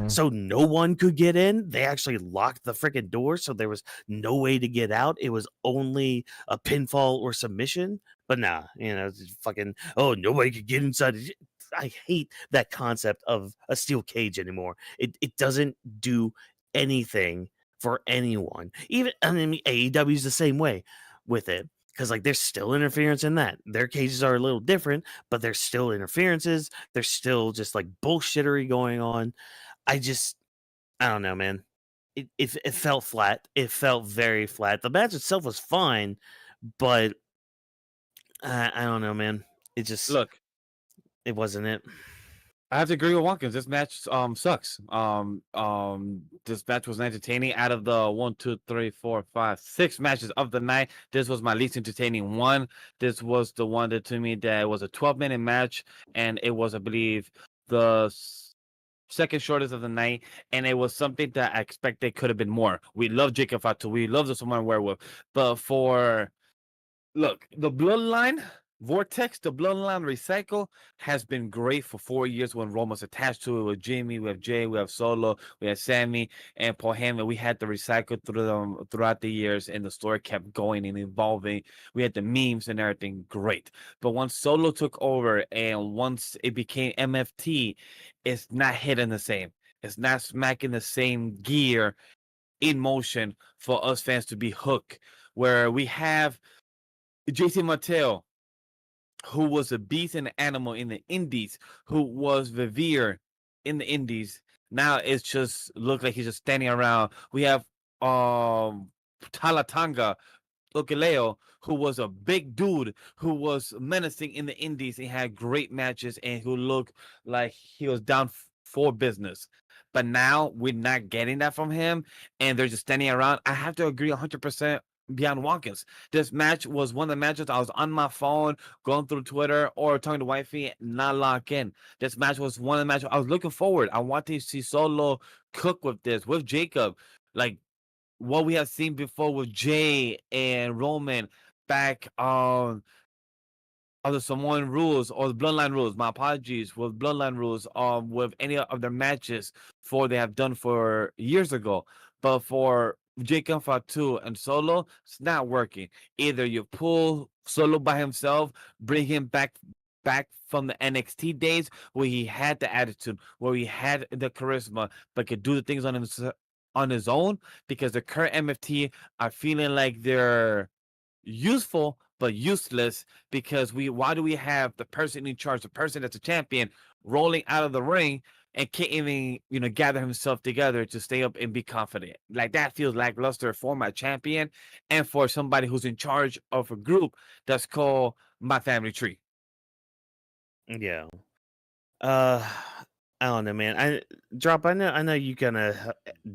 So no one could get in. They actually locked the freaking door, so there was no way to get out. It was only a pinfall or submission. But nah, it's fucking, oh, nobody could get inside. I hate that concept of a steel cage anymore. It doesn't do anything for anyone. Even, I mean, AEW is the same way with it, because like there's still interference in that. Their cages are a little different, but there's still interferences. There's still just like bullshittery going on. I don't know, man. It felt flat. It felt very flat. The match itself was fine, but I don't know, man. It just Look, it wasn't it. I have to agree with Watkins. This match sucks. This match was entertaining. Out of the 1, 2, 3, 4, 5, 6 matches of the night, this was my least entertaining one. This was the one that to me that was a 12-minute match, and it was, I believe, the second shortest of the night, and it was something that I expected could have been more. We love Jacob Fatu. We love the Samoan Werewolf, but look, the Bloodline Vortex, the Bloodline Recycle has been great for 4 years when Roman's attached to it with Jimmy. We have Jay, we have Solo, we have Sammy, and Paul Heyman. We had the Recycle throughout the years, and the story kept going and evolving. We had the memes and everything. Great. But once Solo took over and once it became MFT, it's not hitting the same. It's not smacking the same gear in motion for us fans to be hooked. Where we have JC Mateo, who was a beast and an animal in the indies, who was revered in the indies. Now it's just look like he's just standing around. We have Talatanga Okaleo, who was a big dude who was menacing in the indies. He had great matches and who looked like he was down for business. But now we're not getting that from him, and they're just standing around. I have to agree 100% beyond Watkins. This match was one of the matches I was on my phone, going through Twitter or talking to wifey, not lock in. This match was one of the matches I was looking forward. I want to see Solo cook with this, with Jacob. Like what we have seen before with Jay and Roman back on the Samoan rules or the Bloodline rules. My apologies, with Bloodline rules, with any of their matches for they have done for years ago. But for Jacob Fatu and Solo, it's not working. Either you pull Solo by himself, bring him back from the NXT days where he had the attitude, where he had the charisma, but could do the things on his own, because the current MFT are feeling like they're useful but useless, because why do we have the person in charge, the person that's a champion, rolling out of the ring and can't even, gather himself together to stay up and be confident. Like that feels lackluster for my champion and for somebody who's in charge of a group that's called My Family Tree. Yeah. Uh, I don't know, man. I know you kind of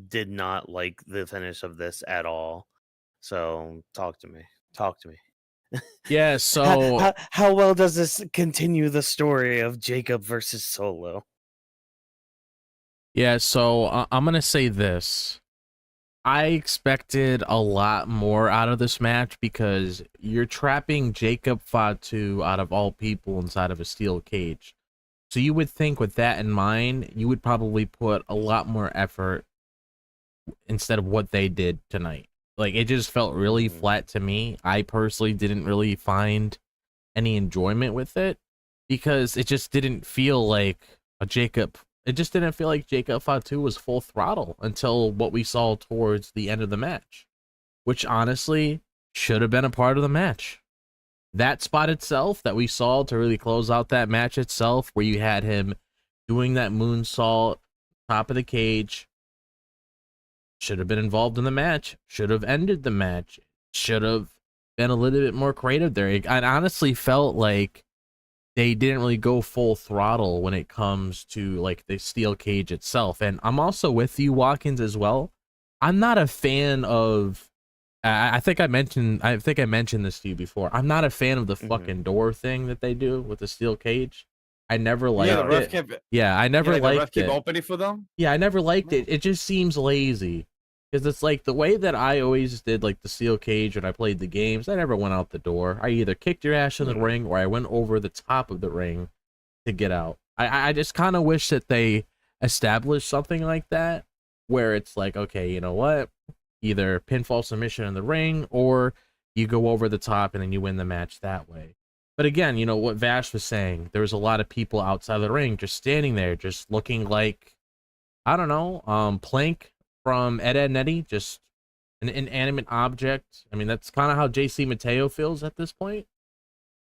did not like the finish of this at all. So talk to me. Talk to me. Yeah, so How well does this continue the story of Jacob versus Solo? I'm gonna say this. I expected a lot more out of this match because you're trapping Jacob Fatu out of all people inside of a steel cage. So you would think with that in mind, you would probably put a lot more effort instead of what they did tonight. Like, it just felt really flat to me. I personally didn't really find any enjoyment with it because it just didn't feel like Jacob Fatu was full throttle until what we saw towards the end of the match, which honestly should have been a part of the match. That spot itself that we saw to really close out that match itself, where you had him doing that moonsault top of the cage, should have been involved in the match, should have ended the match, should have been a little bit more creative there. I honestly felt like they didn't really go full throttle when it comes to like the steel cage itself. And I'm also with you, Watkins, as well. I'm not a fan of I think I mentioned this to you before. I'm not a fan of the fucking door thing that they do with the steel cage. I never liked the ref it. I never the ref liked keep it. opening for them. Yeah, I never liked it. It just seems lazy. Because it's like the way that I always did like the steel cage when I played the games, I never went out the door. I either kicked your ass in the ring or I went over the top of the ring to get out. I just kind of wish that they established something like that where it's like, okay, you know what? Either pinfall submission in the ring or you go over the top and then you win the match that way. But again, you know what Vash was saying, there was a lot of people outside the ring just standing there, just looking like, I don't know, Plank from Ed, Edd n Eddy, just an inanimate object. I mean, that's kind of how JC Mateo feels at this point.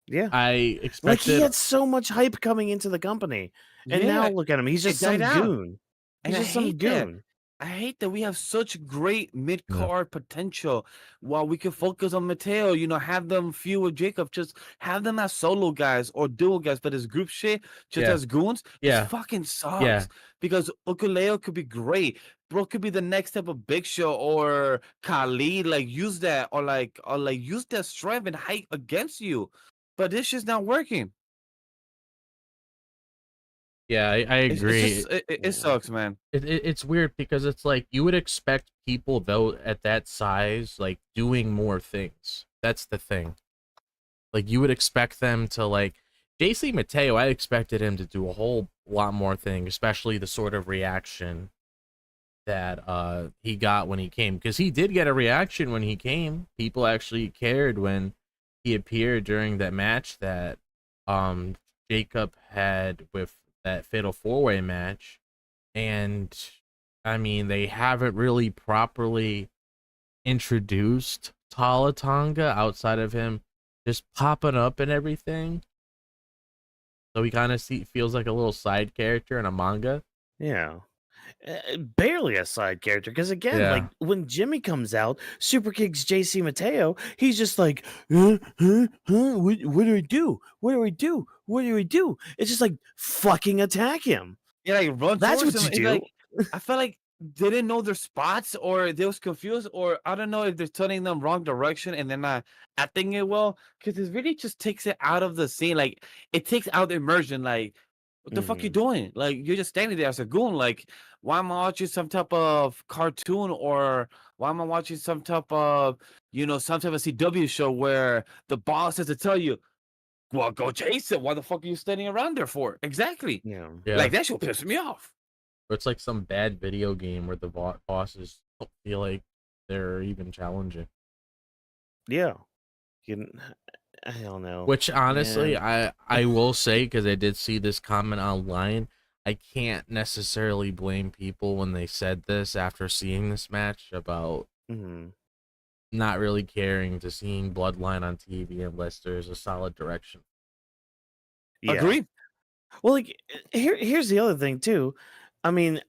Yeah. I expected... Like, he had so much hype coming into the company. And now look at him. He's just some goon. He's just some goon. I hate that we have such great mid-card potential while we can focus on Mateo, have them feud with Jacob, just have them as solo guys or dual guys, but as group shit, just as goons, it fucking sucks. Because Ukulele could be great. Bro could be the next step of Big Show or Kali, like use that or use that strength and height against you. But this shit's not working. Yeah, I agree. It sucks, man. It's weird because it's like you would expect people though at that size like doing more things. That's the thing. Like you would expect them to like JC Mateo. I expected him to do a whole lot more things, especially the sort of reaction that he got when he came, because he did get a reaction when he came. People actually cared when he appeared during that match that Jacob had with that fatal 4-way match. And I mean, they haven't really properly introduced Tala Tonga outside of him just popping up and everything. So he kind of feels like a little side character in a manga. Yeah. Barely a side character, because again, like when Jimmy comes out, super kicks JC Mateo, he's just like, what do I do? What do I do? What do I do? It's just like fucking attack him. Yeah, like run. That's what him. you do. Like, I felt like they didn't know their spots, or they was confused, or I don't know if they're turning them wrong direction and they're not acting it well, because it really just takes it out of the scene. Like it takes out the immersion. Like, what the fuck you doing? Like, you're just standing there as a goon. Like, why am I watching some type of cartoon, or why am I watching some type of, some type of CW show where the boss has to tell you, well, go chase it. Why the fuck are you standing around there for? Exactly. Yeah. Like, that shit pisses me off. Or it's like some bad video game where the bosses don't feel like they're even challenging. Yeah. I don't know. Which honestly, I will say, because I did see this comment online, I can't necessarily blame people when they said this after seeing this match about not really caring to seeing Bloodline on TV unless there's a solid direction. Yeah. Agree. Well, like here's the other thing too. I mean,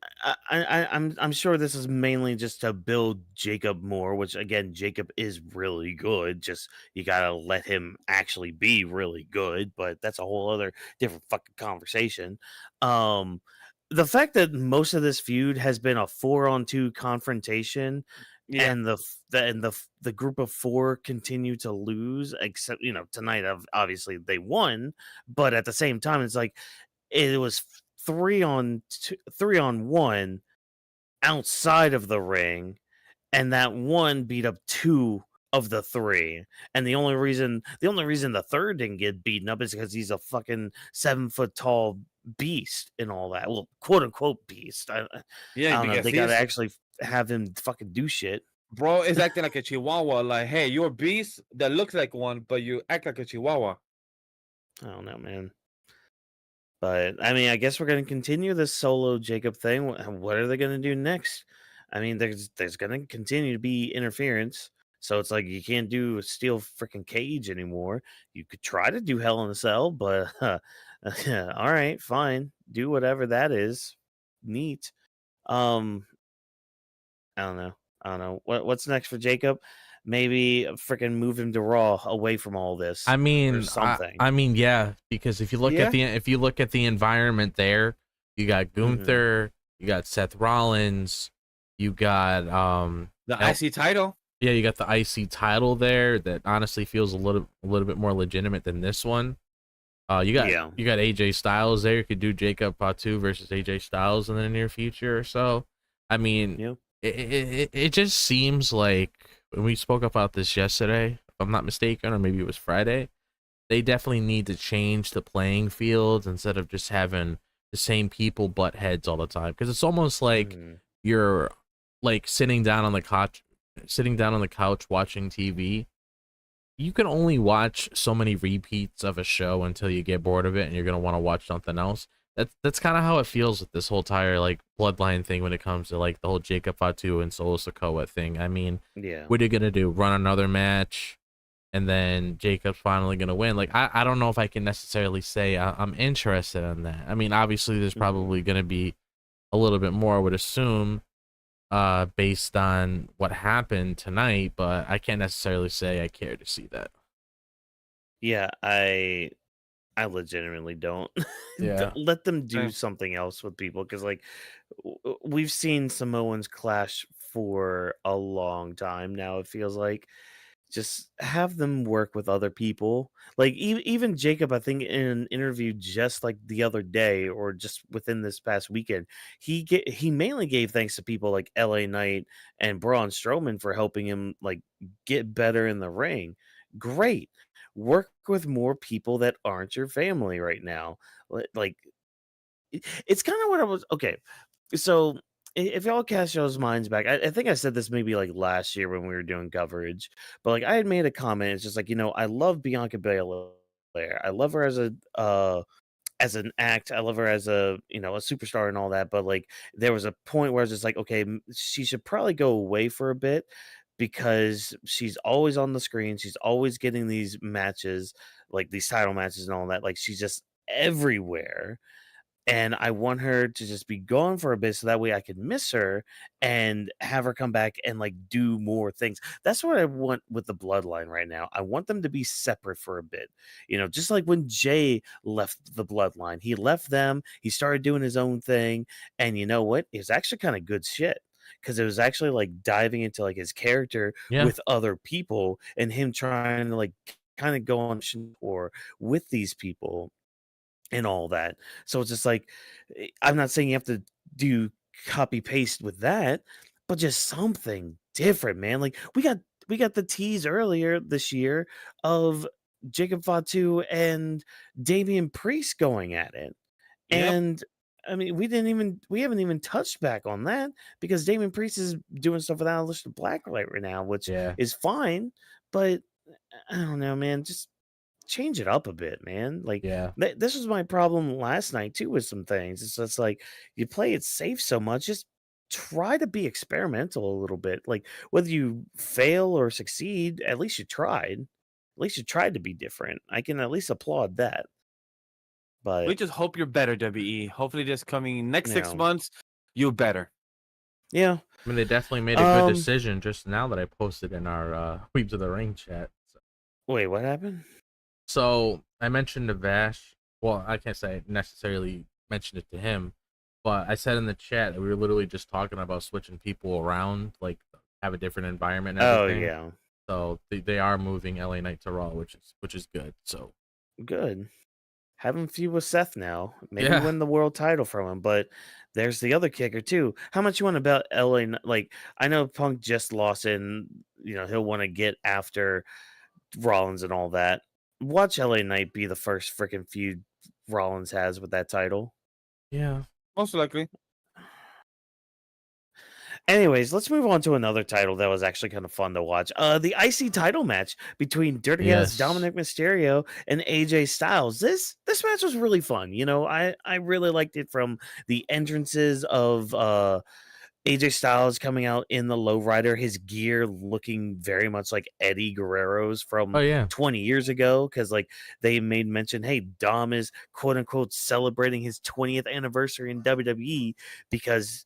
I'm sure this is mainly just to build Jacob more, which again, Jacob is really good. Just you gotta let him actually be really good, but that's a whole other different fucking conversation. Um, the fact that most of this feud has been a 4-on-2 confrontation, Yeah. and the group of four continue to lose, except tonight, obviously they won, but at the same time, it's like it was 3-on-1 outside of the ring, and that one beat up two of the three. And the only reason the third didn't get beaten up is because he's a fucking 7 foot tall beast and all that. Well, quote unquote beast. I Yeah, don't know. because They gotta he's actually have him fucking do shit. bro is acting like a chihuahua. Like, hey, you're a beast that looks like one, but you act like a chihuahua. I don't know, man. But I mean, I guess we're gonna continue this solo Jacob thing. What are they gonna do next? I mean, there's gonna continue to be interference. So it's like you can't do a steel freaking cage anymore. You could try to do Hell in a Cell, but all right, fine. Do whatever that is. Neat. Um, I don't know. I don't know. What's next for Jacob? Maybe freaking move him to Raw away from all this I or mean, something. I mean, yeah, because if you look Yeah. at the environment there, you got Mhm. Gunther, you got Seth Rollins, you got The El- IC title. yeah, you got the IC title there that honestly feels a little bit more legitimate than this one. You got Yeah. AJ Styles there. You could do Jacob Fatu versus AJ Styles in the near future or so. I mean, Yeah. it just seems like when we spoke about this yesterday, if I'm not mistaken, or maybe it was Friday, they definitely need to change the playing field instead of just having the same people butt heads all the time. Because it's almost like Mhm. you're like sitting down on the couch watching TV. You can only watch so many repeats of a show until you get bored of it and you're gonna want to watch something else. That's kind of how it feels with this whole entire like bloodline thing when it comes to like the whole Jacob Fatu and Solo Sikoa thing. I mean, Yeah. what are you gonna do? Run another match and then Jacob's finally gonna win? Like I don't know if I can necessarily say I'm interested in that. I mean, obviously there's Mhm. probably gonna be a little bit more, I would assume, based on what happened tonight, but I can't necessarily say I care to see that. Yeah, I legitimately don't. Yeah. Let them do Same. something else with people because, like, we've seen Samoans clash for a long time now. It feels like just have them work with other people. Like, even Jacob, I think in an interview just like the other day or just within this past weekend, he mainly gave thanks to people like LA Knight and Braun Strowman for helping him like get better in the ring. Great. Work with more people that aren't your family right now. Like it's kind of what I was okay. So if y'all cast y'all's minds back, I think I said this maybe like last year when we were doing coverage, but like I had made a comment. It's just like, I love Bianca Belair. I love her as an act. I love her as a superstar and all that. But like there was a point where I was just like, okay, she should probably go away for a bit because she's always on the screen. She's always getting these matches, like these title matches and all that. Like she's just everywhere, and I want her to just be gone for a bit so that way I can miss her and have her come back and like do more things. That's what I want with the bloodline right now. I want them to be separate for a bit. Just like when Jay left the bloodline, he left them, he started doing his own thing, and you know what? It was actually kind of good shit. Because it was actually like diving into like his character Yeah. with other people and him trying to like kind of go on or with these people and all that. So it's just like I'm not saying you have to do copy paste with that, but just something different, man. Like we got the tease earlier this year of Jacob Fatu and Damian Priest going at it. Yep. And I mean, we haven't even touched back on that because Damian Priest is doing stuff with Aleister Black right now, which Yeah. is fine, but I don't know, man. Just change it up a bit, man. Like Yeah. this was my problem last night too with some things. It's just like you play it safe so much, just try to be experimental a little bit. Like whether you fail or succeed, at least you tried. At least you tried to be different. I can at least applaud that. We But just hope you're better, WE. Hopefully, this coming next you 6 know, months, you better. Yeah. I mean, they definitely made a good Um, decision just now that I posted in our Weebs of the Ring chat. wait, what happened? So I mentioned to Vash. Well, I can't say I necessarily mentioned it to him, but I said in the chat that we were literally just talking about switching people around, like have a different environment and Oh everything. yeah, So they are moving LA Knight to Raw, which is good. So good. Have him feud with Seth now. Maybe yeah, win the world title from him. But there's the other kicker too. How much you want about LA? Like I know Punk just lost, and he'll want to get after Rollins and all that. Watch LA Knight be the first freaking feud Rollins has with that title. yeah, Most likely. Anyways, let's move on to another title that was actually kind of fun to watch. The IC title match between Dirty Ass yes, Dominik Mysterio and AJ Styles. This match was really fun. I really liked it from the entrances of AJ Styles coming out in the lowrider, his gear looking very much like Eddie Guerrero's oh from yeah, 20 years ago. Because like they made mention, hey, Dom is quote unquote celebrating his 20th anniversary in WWE because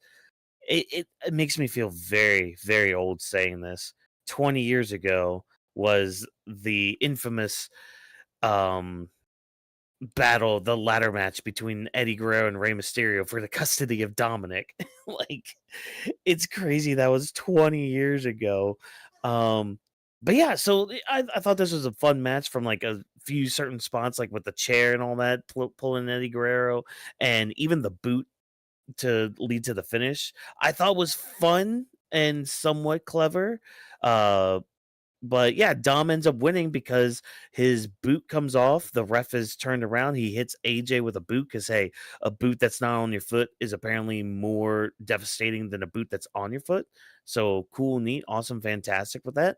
it makes me feel very, very old saying this. 20 years ago was the infamous um battle, the ladder match between Eddie Guerrero and Rey Mysterio for the custody of Dominic. Like, it's crazy that was 20 years ago. But yeah, so I thought this was a fun match from like a few certain spots, like with the chair and all that, pulling Eddie Guerrero, and even the boot to lead to the finish, I thought was fun and somewhat clever. Uh, but yeah, Dom ends up winning because his boot comes off. The ref is turned around. He hits AJ with a boot because, hey, a boot that's not on your foot is apparently more devastating than a boot that's on your foot. So cool, neat, awesome, fantastic with that.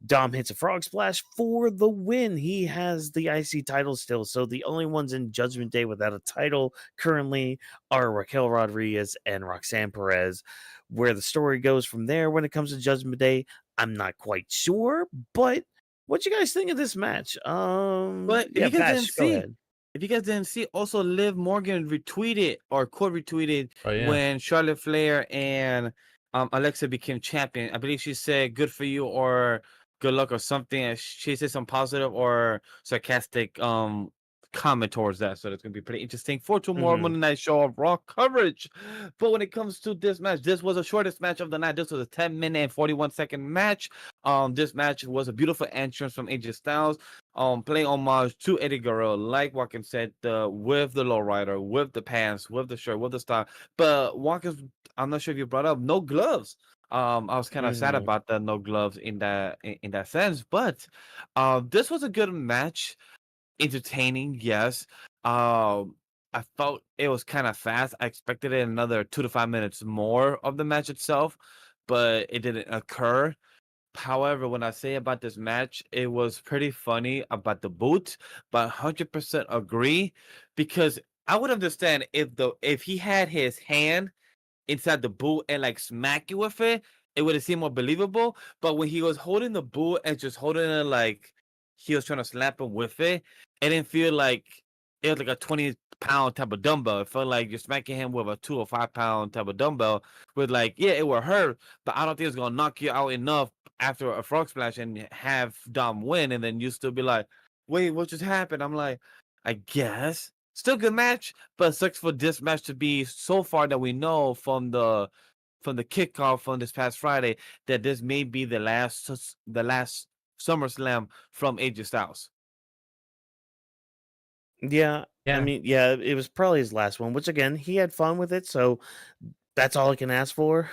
Dom hits a frog splash for the win. He has the IC title still. So the only ones in Judgment Day without a title currently are Raquel Rodriguez and Roxanne Perez. Where the story goes from there when it comes to Judgment Day, I'm not quite sure, but what you guys think of this match? But if Yeah, you guys didn't Vash, go see, ahead. also Liv Morgan retweeted or quote retweeted oh yeah, when Charlotte Flair and Alexa became champion. I believe she said "good for you" or "good luck" or something. And she said some positive or sarcastic comment towards that. So it's gonna be pretty interesting for tomorrow Mhm. Monday Night Show of Raw coverage. But when it comes to this match, this was the shortest match of the night. This was a 10-minute and 41-second match. This match was a beautiful entrance from AJ Styles, playing homage to Eddie Guerrero, like Watkins said, with the lowrider, with the pants, with the shirt, with the style. But Watkins, I'm not sure if you brought up no gloves. I was kind of sad Mhm. about the no gloves in that sense, but this was a good match, entertaining, yes. I felt it was kind of fast. I expected it another 2 to 5 minutes more of the match itself, but it didn't occur. However, when I say about this match, it was pretty funny about the boot, but 100% agree, because I would understand if he had his hand inside the boot and like smack you with it, it would have seemed more believable. But when he was holding the boot and just holding it like he was trying to slap him with it didn't feel like it was like a 20-pound type of dumbbell. It felt like you're smacking him with a 2 or 5 pound type of dumbbell. With like, yeah, it will hurt, but I don't think it's gonna knock you out enough after a frog splash and have Dom win, and then you still be like, wait, what just happened? I'm like, I guess. Still good match, but it sucks for this match to be so far that we know from the kickoff on this past Friday that this may be the last SummerSlam from AJ Styles. Yeah, I yeah, mean, yeah, it was probably his last one, which again, he had fun with it, so that's all I can ask for.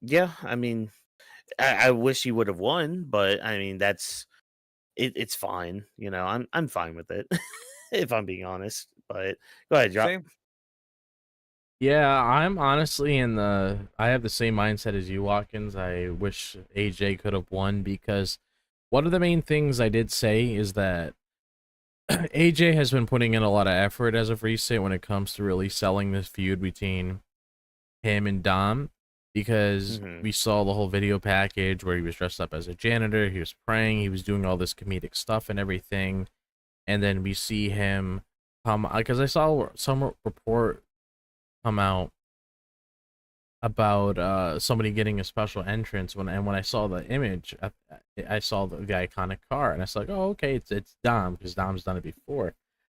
Yeah, I mean, I wish he would have won, but I mean, it's fine. I'm fine with it if I'm being honest. But go ahead, drop. Same. yeah. I'm honestly I have the same mindset as you, Watkins. I wish AJ could have won because one of the main things I did say is that AJ has been putting in a lot of effort as of recent when it comes to really selling this feud between him and Dom, because Hmm. we saw the whole video package where he was dressed up as a janitor, he was praying, he was doing all this comedic stuff and everything, and then we see him come, because I saw some report come out about somebody getting a special entrance when I saw the image, I saw the iconic car, and I was like, oh, okay, it's Dom, because Dom's done it before.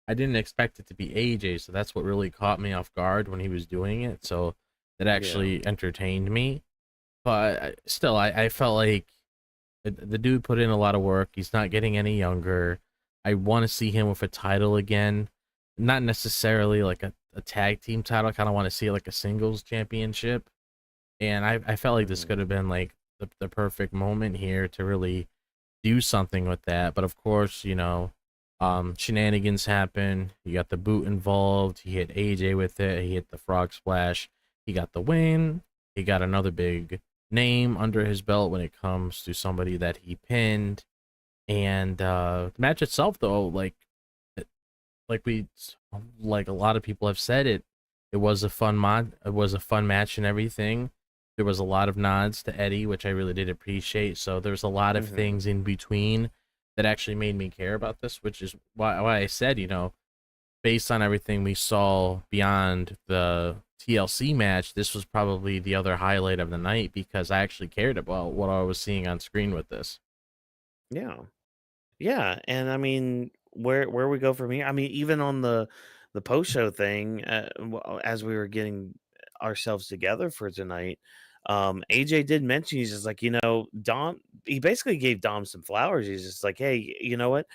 I didn't expect it to be AJ, so that's what really caught me off guard when he was doing it. So it Yeah. actually entertained me. But still, I felt like the dude put in a lot of work. He's not getting any younger. I want to see him with a title again. Not necessarily like a tag team title. I kind of want to see it like a singles championship. And I felt like this Mhm. could have been like the perfect moment here to really do something with that. But of course, you know, shenanigans happen. You got the boot involved. He hit AJ with it. He hit the frog splash. He got the win. He got another big name under his belt when it comes to somebody that he pinned. And the match itself, though, like we like a lot of people have said, it was a fun it was a fun match and everything. There was a lot of nods to Eddie, which I really did appreciate. So there's a lot of Mhm. things in between that actually made me care about this, which is why I said, you know, based on everything we saw beyond the TLC match, this was probably the other highlight of the night because I actually cared about what I was seeing on screen with this. Yeah. Yeah, and I mean, where we go from here? I mean, even on the post show thing, as we were getting ourselves together for tonight, AJ did mention, he's just like, you know, Dom. He basically gave Dom some flowers. He's just like, hey, you know what?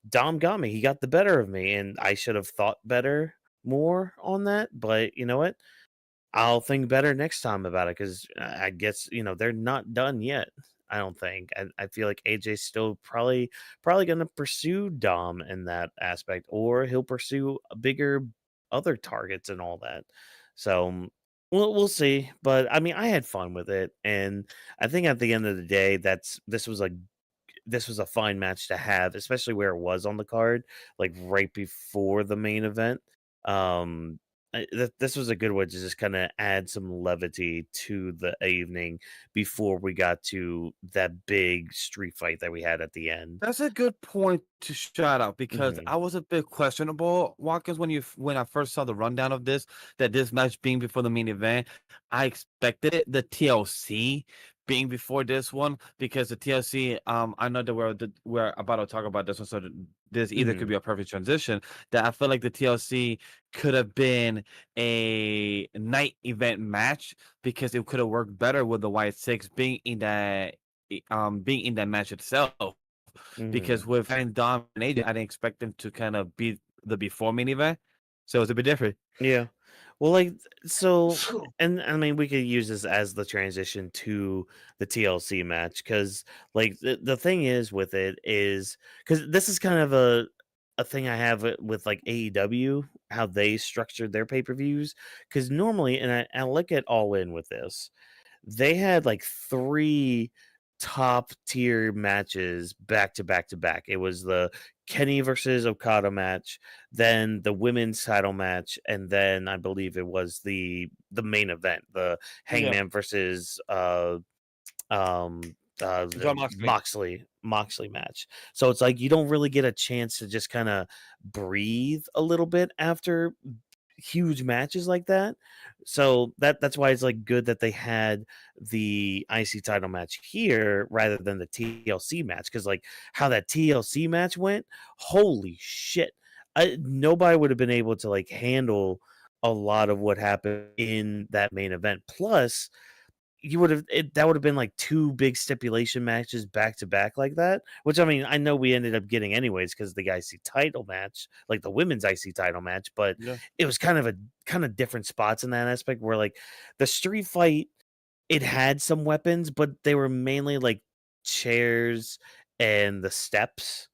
Dom got me. He got the better of me, and I should have thought better more on that. But you know what? I'll think better next time about it because I guess you know they're not done yet. I don't think. I feel like AJ's still probably going to pursue Dom in that aspect, or he'll pursue a bigger other targets and all that. So we'll see. But I mean, I had fun with it, and I think at the end of the day, this was a fine match to have, especially where it was on the card, like right before the main event. This was a good way to just kind of add some levity to the evening before we got to that big street fight that we had at the end. That's a good point to shout out because Hmm. I was a bit questionable, Watkins, when I first saw the rundown of this, that this match being before the main event. I expected it, the TLC being before this one, because the TLC, I know that we're about to talk about this one, so this either Hmm. could be a perfect transition. That I feel like the TLC could have been a night event match because it could have worked better with the Wyatt Sicks being in that match itself. Hmm. Because with having Dom and AJ, I didn't expect them to kind of be the before main event, so it's a bit different. Yeah. Well, like, so, and I mean, we could use this as the transition to the TLC match because, like, the thing is with it is because this is kind of a thing I have with like AEW, how they structured their pay per views. Because normally, and I look at All In with this, they had like three top tier matches back to back to back. It was the Kenny versus Okada match, then the women's title match, and then I believe it was the main event, the Yeah, Hangman versus um John the Moxley. Moxley match. So it's like you don't really get a chance to just kind of breathe a little bit after huge matches like that. So that's why it's like good that they had the IC title match here rather than the TLC match because like how that TLC match went, holy shit. Nobody would have been able to like handle a lot of what happened in that main event. Plus, you would have that would have been like two big stipulation matches back to back like that. Which I mean, I know we ended up getting anyways because the IC title match, like the women's IC title match, but Yeah, it was kind of different spots in that aspect where like the street fight, it had some weapons, but they were mainly like chairs and the steps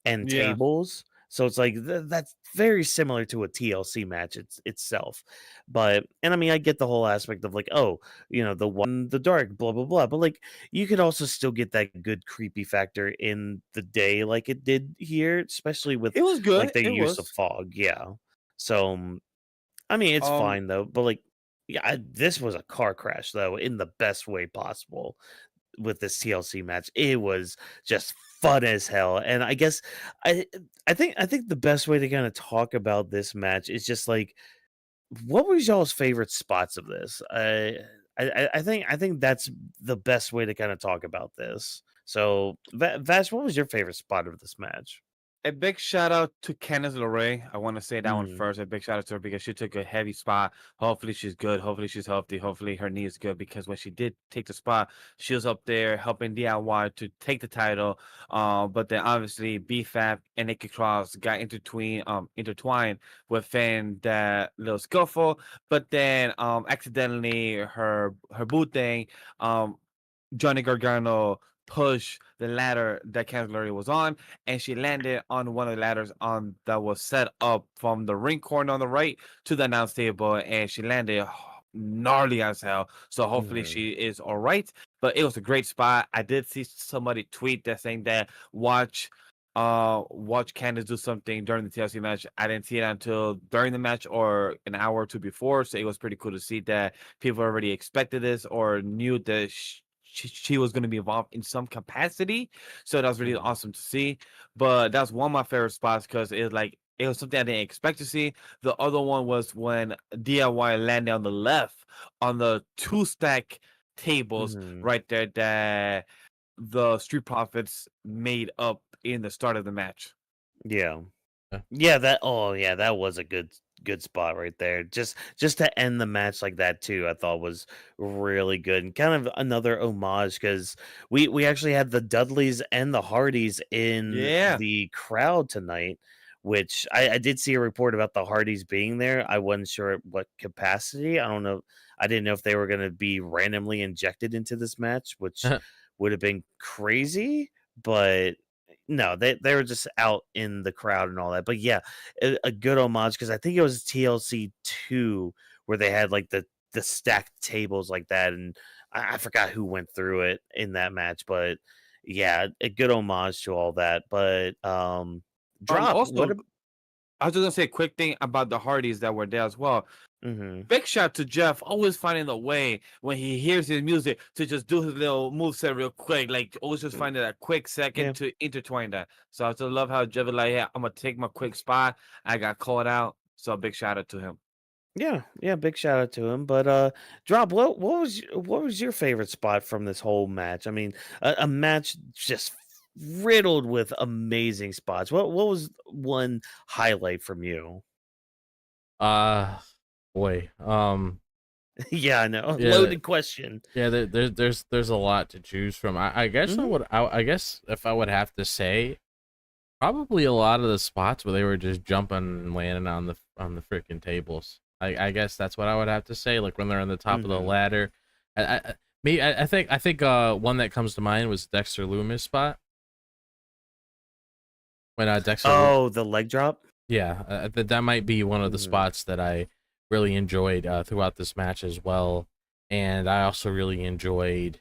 and yeah. tables. So it's like that's very similar to a TLC match itself. But and I mean I get the whole aspect of like, oh, you know, the one the dark, blah blah blah. But like you could also still get that good creepy factor in the day like it did here, especially with It was like good. the It use of was. fog. Yeah. So I mean it's Um, fine though, but like yeah, this was a car crash though in the best way possible with this TLC match. It was just fun as hell. And I guess I I think the best way to kind of talk about this match is just like what was y'all's favorite spots of this? I think that's the best way to kind of talk about this. So, Vash, what was your favorite spot of this match? A big shout out to Candice LeRae. I want to say that one Mm, first. A big shout out to her because she took a heavy spot. Hopefully she's good. Hopefully she's healthy. Hopefully her knee is good because when she did take the spot, she was up there helping DIY to take the title. But then obviously BFAP and Nikki Cross got intertwined within that little scuffle. But then accidentally her boot thing um Johnny Gargano pushed the ladder that Candice was on, and she landed on one of the ladders on that was set up from the ring corner on the right to the announce table, and she landed gnarly as hell. So hopefully mhm, she is all right. But it was a great spot. I did see somebody tweet that saying that watch Candice do something during the TLC match. I didn't see it until during the match or an hour or two before. So it was pretty cool to see that people already expected this or knew that she was going to be involved in some capacity. So that was really mhm. awesome to see. But that's one of my favorite spots because it was something I didn't expect to see. The other one was when DIY landed on the left on the two stack tables Mhm. right there that the Street Profits made up in the start of the match. Yeah. Yeah. Yeah, that was a good spot right there. Just to end the match like that too, I thought was really good and kind of another homage because we actually had the Dudleys and the Hardys in Yeah. the crowd tonight, which I did see a report about the Hardys being there. I wasn't sure at what capacity. I don't know. I didn't know if they were going to be randomly injected into this match, which would have been crazy, but no, they were just out in the crowd and all that. But yeah, a good homage because I think it was TLC 2 where they had like the stacked tables like that, and I forgot who went through it in that match, but yeah, a good homage to all that. But drop what? Also, I was just gonna say a quick thing about the Hardys that were there as well. Mm-hmm. Big shout to Jeff, always finding a way when he hears his music to just do his little moveset real quick. Like always just finding that quick Yeah. second to intertwine that. So I just love how Jeff is like, yeah, I'm gonna take my quick spot. I got called out. So a big shout out to him. Yeah, yeah, big shout out to him. But drop what was your favorite spot from this whole match? I mean, a match just riddled with amazing spots. What was one highlight from you? Uh boy. Yeah, I know. Yeah, Loaded question. yeah, there's a lot to choose from. I guess Hmm. I guess if I would have to say, probably a lot of the spots where they were just jumping and landing on the freaking tables. I guess that's what I would have to say. Like when they're on the top of the Hmm. ladder. I think one that comes to mind was Dexter Loomis spot when Dexter Oh, the leg drop. yeah, that might be one of the Hmm. spots that I really enjoyed throughout this match as well. And I also really enjoyed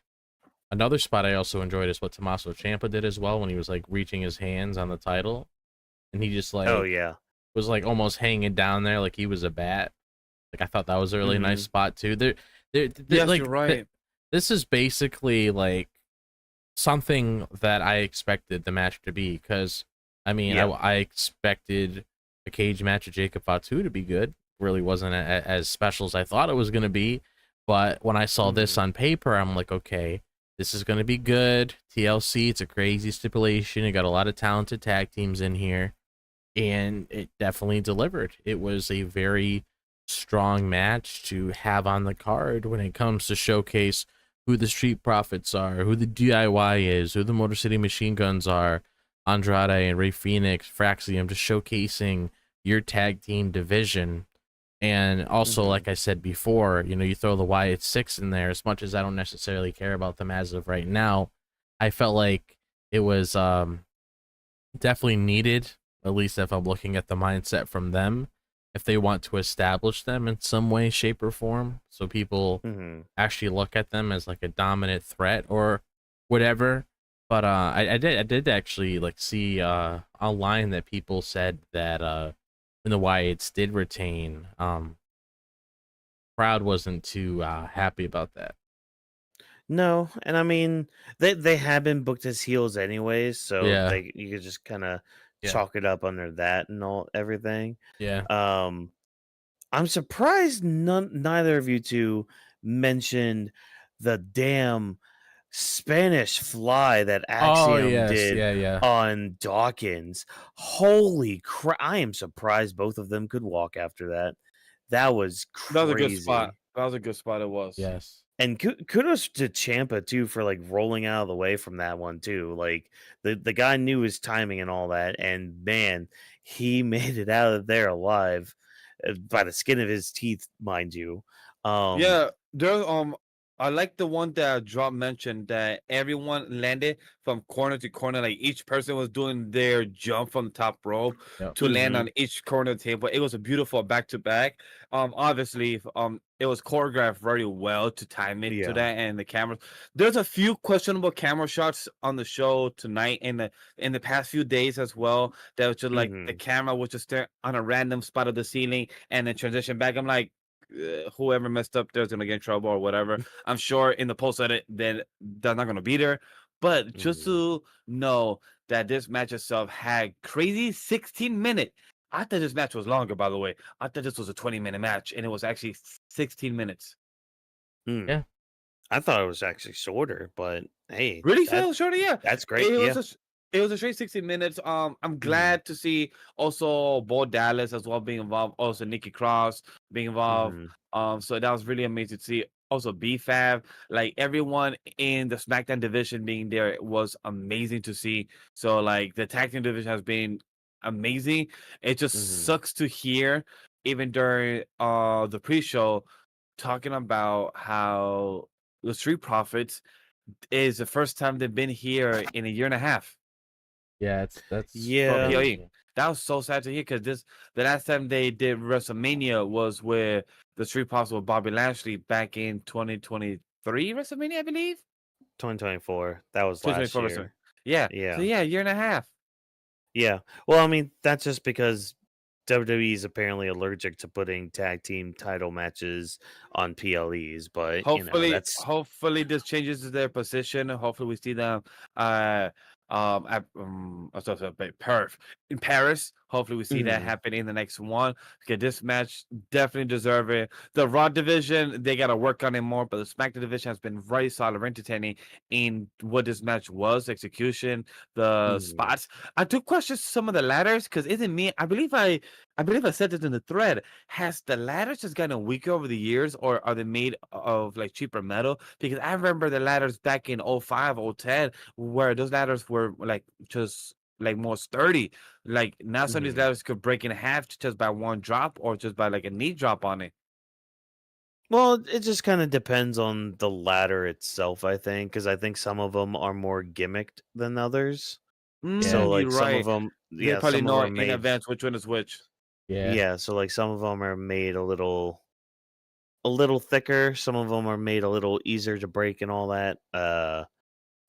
another spot. I also enjoyed is what Tommaso Ciampa did as well when he was like reaching his hands on the title, and he just Oh like yeah. was like almost hanging down there like he was a bat. Like I thought that was a really nice Hmm. spot too. Yes, you're right. This is basically like something that I expected the match to be because I mean Yeah. I expected a cage match of Jacob Fatu to be good. Really wasn't as special as I thought it was going to be, but when I saw this Hmm. on paper, I'm like, okay, this is going to be good. TLC, it's a crazy stipulation. You got a lot of talented tag teams in here, and it definitely delivered. It was a very strong match to have on the card when it comes to showcase who the Street Profits are, who the DIY is, who the Motor City Machine Guns are, Andrade and Rey Fenix, Fraxiom, just showcasing your tag team division. And also, Hmm. like I said before, you throw the Wyatt Sicks in there. As much as I don't necessarily care about them as of right now, I felt like it was definitely needed, at least if I'm looking at the mindset from them, if they want to establish them in some way, shape, or form, so people Hmm. actually look at them as like a dominant threat or whatever. But I did actually like see online that people said that when the Wyatts did retain, crowd wasn't too happy about that. No, and I mean they have been booked as heels anyways, so Yeah, they you could just kind of yeah, chalk it up under that and all everything. yeah. Um, I'm surprised neither of you two mentioned the damn Spanish fly that Oh Axiom yes, did yeah. on Dawkins. Holy crap. I am surprised both of them could walk after that. That was That was a good spot. crazy. That was a good spot. It was. Yes. And kudos to Champa too for like rolling out of the way from that one too. Like the guy knew his timing and all that, and man, he made it out of there alive by the skin of his teeth, mind you. Yeah, there. I like the one that Drop mentioned that everyone landed from corner to corner. Like each person was doing their jump from the top rope Yep. to land Mhm. on each corner of the table. It was a beautiful back to back. Obviously, it was choreographed very well to time it to Yeah. that, and the cameras. There's a few questionable camera shots on the show tonight and in the past few days as well. That was just like the Mhm. camera was just there on a random spot of the ceiling and then transition back. I'm like, whoever messed up there's gonna get in trouble or whatever. I'm sure in the post edit then they're not gonna be there. But just Mhm. to know that this match itself had crazy 16-minute. I thought this match was longer, by the way. I thought this was a 20-minute match, and it was actually 16 minutes. Mm. Yeah. I thought it was actually shorter, but hey, Really fell short, yeah. that's great. It was Yeah. a it was a straight 60 minutes. I'm Mhm. glad to see also Bo Dallas as well being involved, also Nikki Cross being involved. Mhm. So that was really amazing to see. Also B-Fab, like everyone in the SmackDown division being there was amazing to see. So like the tag team division has been amazing. It just Mhm. sucks to hear even during the pre-show talking about how the Street Profits is the first time they've been here in a year and a half Yeah, that's for Yeah. PLE. crazy. That was so sad to hear because the last time they did WrestleMania was with the Street Profits with Bobby Lashley back in 2023 WrestleMania, I believe. 2024. That was last 2024 WrestleMania. year. Yeah. So Yeah. yeah, a year and a half. Yeah. Well, I mean, that's just because WWE is apparently allergic to putting tag team title matches on PLEs, but that's Hopefully this changes their position. Hopefully we see them at Perth in Paris. Hopefully we see that Mhm. happen in the next one. Okay, this match definitely deserve it. The Raw division, they gotta work on it more, but the SmackDown division has been very solid, very entertaining in what this match was, execution, the Mhm. spots. I do question some of the ladders because isn't me, I believe I said this in the thread. Has the ladders just gotten weaker over the years, or are they made of like cheaper metal? Because I remember the ladders back in 05, 010, where those ladders were like just like more sturdy. Like now some of these Mhm. ladders could break in half just by one drop or just by like a knee drop on it. Well, it just kind of depends on the ladder itself, I think, because I think some of them are more gimmicked than others. So, Yeah. like, You're some of right. them, They yeah, probably some of them know are in made, advance which one is which. Yeah. yeah, so like some of them are made a little thicker, some of them are made a little easier to break and all that.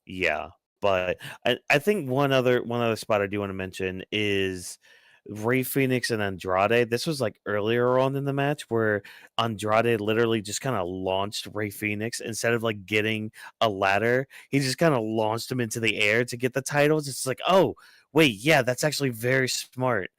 Yeah, but I think one other spot I do want to mention is Rey Fenix and Andrade. This was like earlier on in the match where Andrade literally just kind of launched Rey Fenix instead of like getting a ladder. He just kind of launched him into the air to get the titles. It's like, oh wait, yeah, that's actually very smart.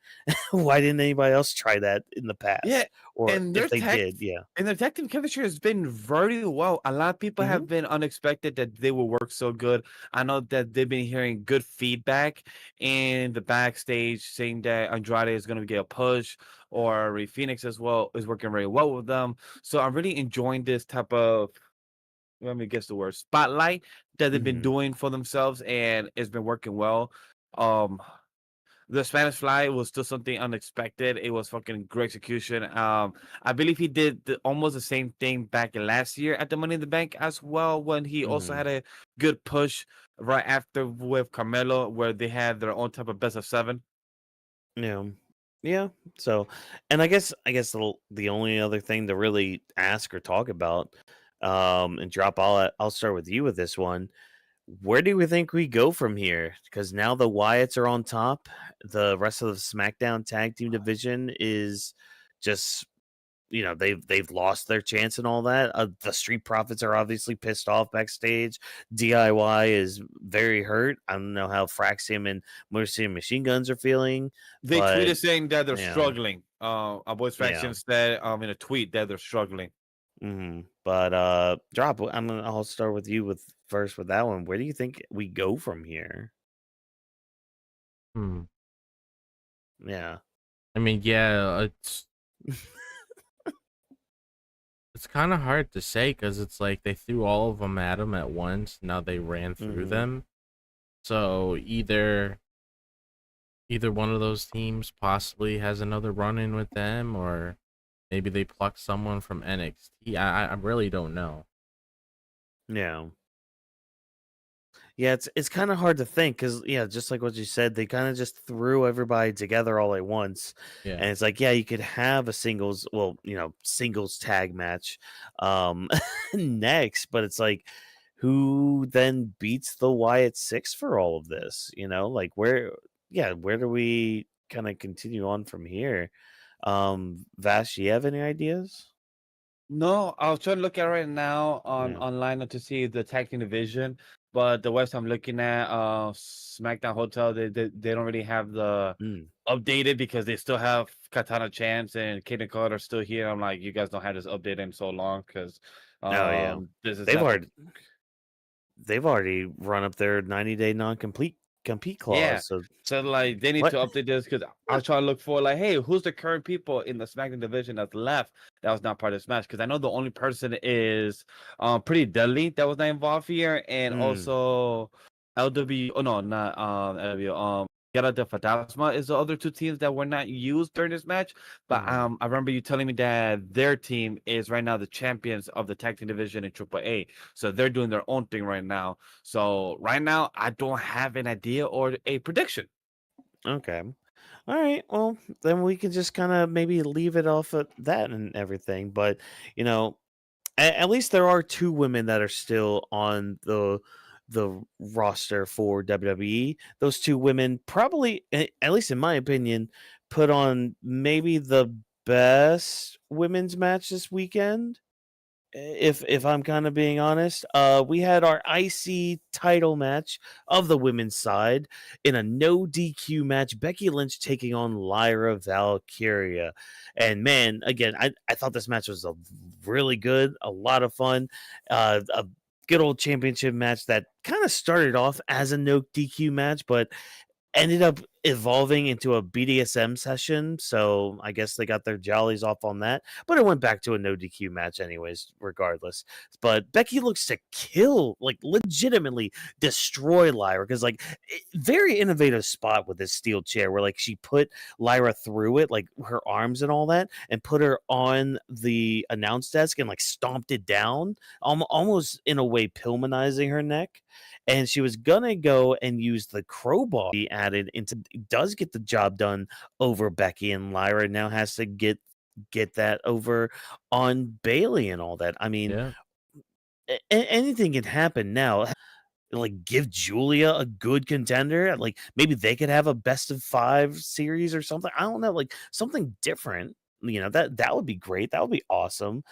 Why didn't anybody else try that in the Yeah, past? Or and if they did, yeah. their tag team chemistry has been very well. A lot of people Hmm. have been unexpected that they will work so good. I know that they've been hearing good feedback in the backstage, saying that Andrade is going to get a push, or Rey Fenix as well is working very well with them. So I'm really enjoying this type of, let me guess the word, spotlight that they've been Hmm. doing for themselves, and it's been working well. Um, the Spanish Fly was still something unexpected. It was fucking great execution. I believe he did almost the same thing back last year at the Money in the Bank as well, when he also Hmm. had a good push right after with Carmelo, where they had their own type of best of seven. Yeah. Yeah. So, and I guess the only other thing to really ask or talk about, and drop, I'll start with you with this one. Where do we think we go from here? Because now the Wyatts are on top. The rest of the SmackDown tag team division is just, they've lost their chance and all that. The Street Profits are obviously pissed off backstage. DIY is very hurt. I don't know how Fraxiom and Mercy and Machine Guns are feeling, They but tweeted saying that they're yeah. struggling. Our boys Yeah. Fraxiom said in a tweet that they're struggling. But Drop, I'll start with you with that one. Where do you think we go from here? Hmm. Yeah. I mean, yeah, it's kind of hard to say because it's like they threw all of them at him at once. Now they ran through them. So either one of those teams possibly has another run in with them, or maybe they pluck someone from NXT. I really don't know. Yeah. Yeah, it's kind of hard to think because just like what you said, they kind of just threw everybody together all at once, Yeah. and it's like you could have a singles tag match, next, but it's like who then beats the Wyatt Six for all of this? Like where do we kind of continue on from here? Vash, you have any ideas? No, I was trying to look at right now Yeah. online to see the tag team division, but the website I'm looking at, SmackDown Hotel, they don't really have the Mm. updated because they still have Katana Chance and Kaden Code are still here. I'm like, you guys don't have this update in so long because Oh yeah, this is they've not the already they've already run up their 90-day non-compete yeah. clause. So So like they need what? to update this because I was trying to look for like, hey, who's the current people in the SmackDown division that's left that was not part of this match? Because I know the only person is Pretty Deadly that was not involved here, and Mm, also LW. Oh no, not LW. Guerra del Fantasma is the other two teams that were not used during this match. But mhm. I remember you telling me that their team is right now the champions of the tag team division in AAA. So they're doing their own thing right now. So right now, I don't have an idea or a prediction. Okay. All right. Well, then we can just kind of maybe leave it off at that and everything. But you know, at least there are two women that are still on the roster for WWE. Those two women probably, at least in my opinion, put on maybe the best women's match this weekend. If I'm kind of being honest, we had our IC title match of the women's side in a no DQ match. Becky Lynch taking on Lyra Valkyria, and man, again, I thought this match was a really good, a lot of fun, a good old championship match that kind of started off as a no DQ match, but ended up evolving into a BDSM session, so I guess they got their jollies off on that, but it went back to a no DQ match anyways, regardless. But Becky looks to kill, like legitimately destroy Lyra because very innovative spot with this steel chair where like she put Lyra through it, like her arms and all that, and put her on the announce desk and like stomped it down, almost in a way Pillmanizing her neck, and she was gonna go and use the crowbar he added into does get the job done over Becky, and Lyra now has to get that over on Bailey and all that. I mean, Yeah. anything can happen now. Like give Julia a good contender, like maybe they could have a best of 5 series or something. I don't know, like something different. That would be great. That would be awesome.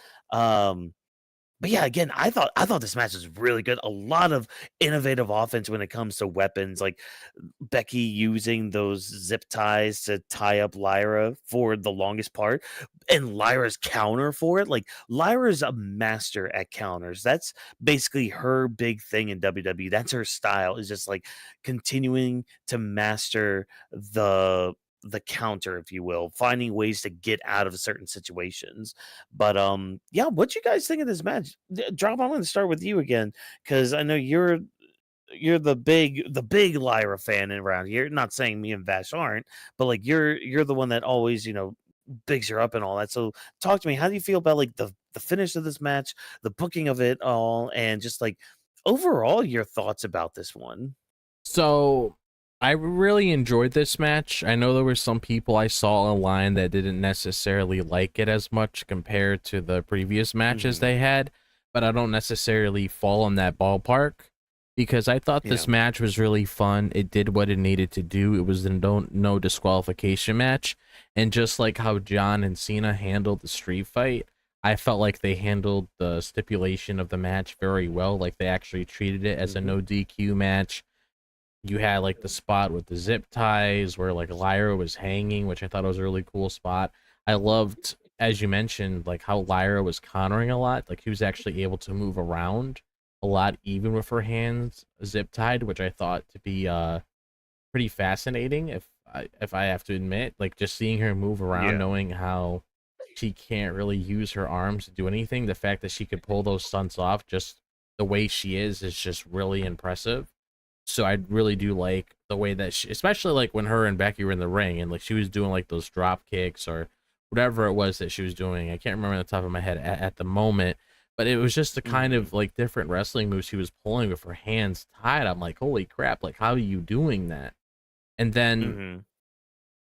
But yeah, again, I thought this match was really good. A lot of innovative offense when it comes to weapons, like Becky using those zip ties to tie up Lyra for the longest part, and Lyra's counter for it. Like Lyra's a master at counters. That's basically her big thing in WWE. That's her style, is just like continuing to master the counter, if you will, finding ways to get out of certain situations. But yeah, what you guys think of this match? Drop, I'm going to start with you again because I know you're the big Lyra fan around here. Not saying me and Vash aren't, but like you're the one that always bigs her up and all that. So talk to me. How do you feel about like the finish of this match, the booking of it all, and just like overall your thoughts about this one? So I really enjoyed this match. I know there were some people I saw online that didn't necessarily like it as much compared to the previous matches Mhm. they had, but I don't necessarily fall in that ballpark because I thought Yeah. this match was really fun. It did what it needed to do. It was a no disqualification match, and just like how John and Cena handled the street fight, I felt like they handled the stipulation of the match very well. Like they actually treated it as a Mhm. no DQ match. You had like the spot with the zip ties where like Lyra was hanging, which I thought was a really cool spot. I loved, as you mentioned, like how Lyra was countering a lot. Like she was actually able to move around a lot, even with her hands zip tied, which I thought to be pretty fascinating. If I have to admit, like just seeing her move around, Yeah. knowing how she can't really use her arms to do anything, the fact that she could pull those stunts off just the way she is just really impressive. So I really do like the way that she, especially like when her and Becky were in the ring and like she was doing like those drop kicks or whatever it was that she was doing. I can't remember on the top of my head at the moment, but it was just the kind Mhm. of like different wrestling moves she was pulling with her hands tied. I'm like, holy crap, like how are you doing that? And then Mhm.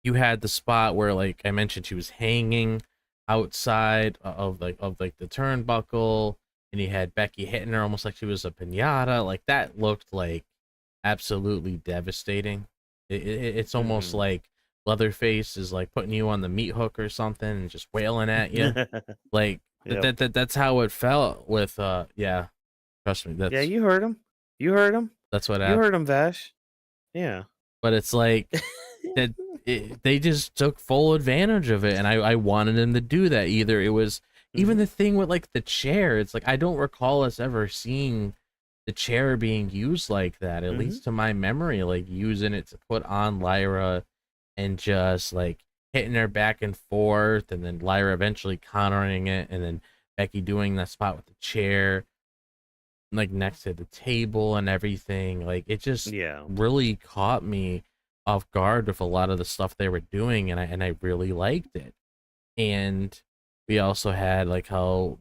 you had the spot where, like I mentioned, she was hanging outside of like the turnbuckle, and you had Becky hitting her almost like she was a pinata. Like that looked like absolutely devastating. It's almost Mhm. like Leatherface is like putting you on the meat hook or something and just wailing at you. Like Yep. that's how it felt with yeah. Trust me, Yeah, you heard him. You heard him. that's what You happened. heard him, Vash. Yeah. But it's like that they just took full advantage of it, and I wanted them to do that. Either it was even Mhm. the thing with like the chair, it's like I don't recall us ever seeing the chair being used like that, at Mhm. least to my memory, like using it to put on Lyra and just like hitting her back and forth, and then Lyra eventually countering it, and then Becky doing that spot with the chair like next to the table and everything. Like it just Yeah. really caught me off guard with a lot of the stuff they were doing, and I really liked it. And we also had like how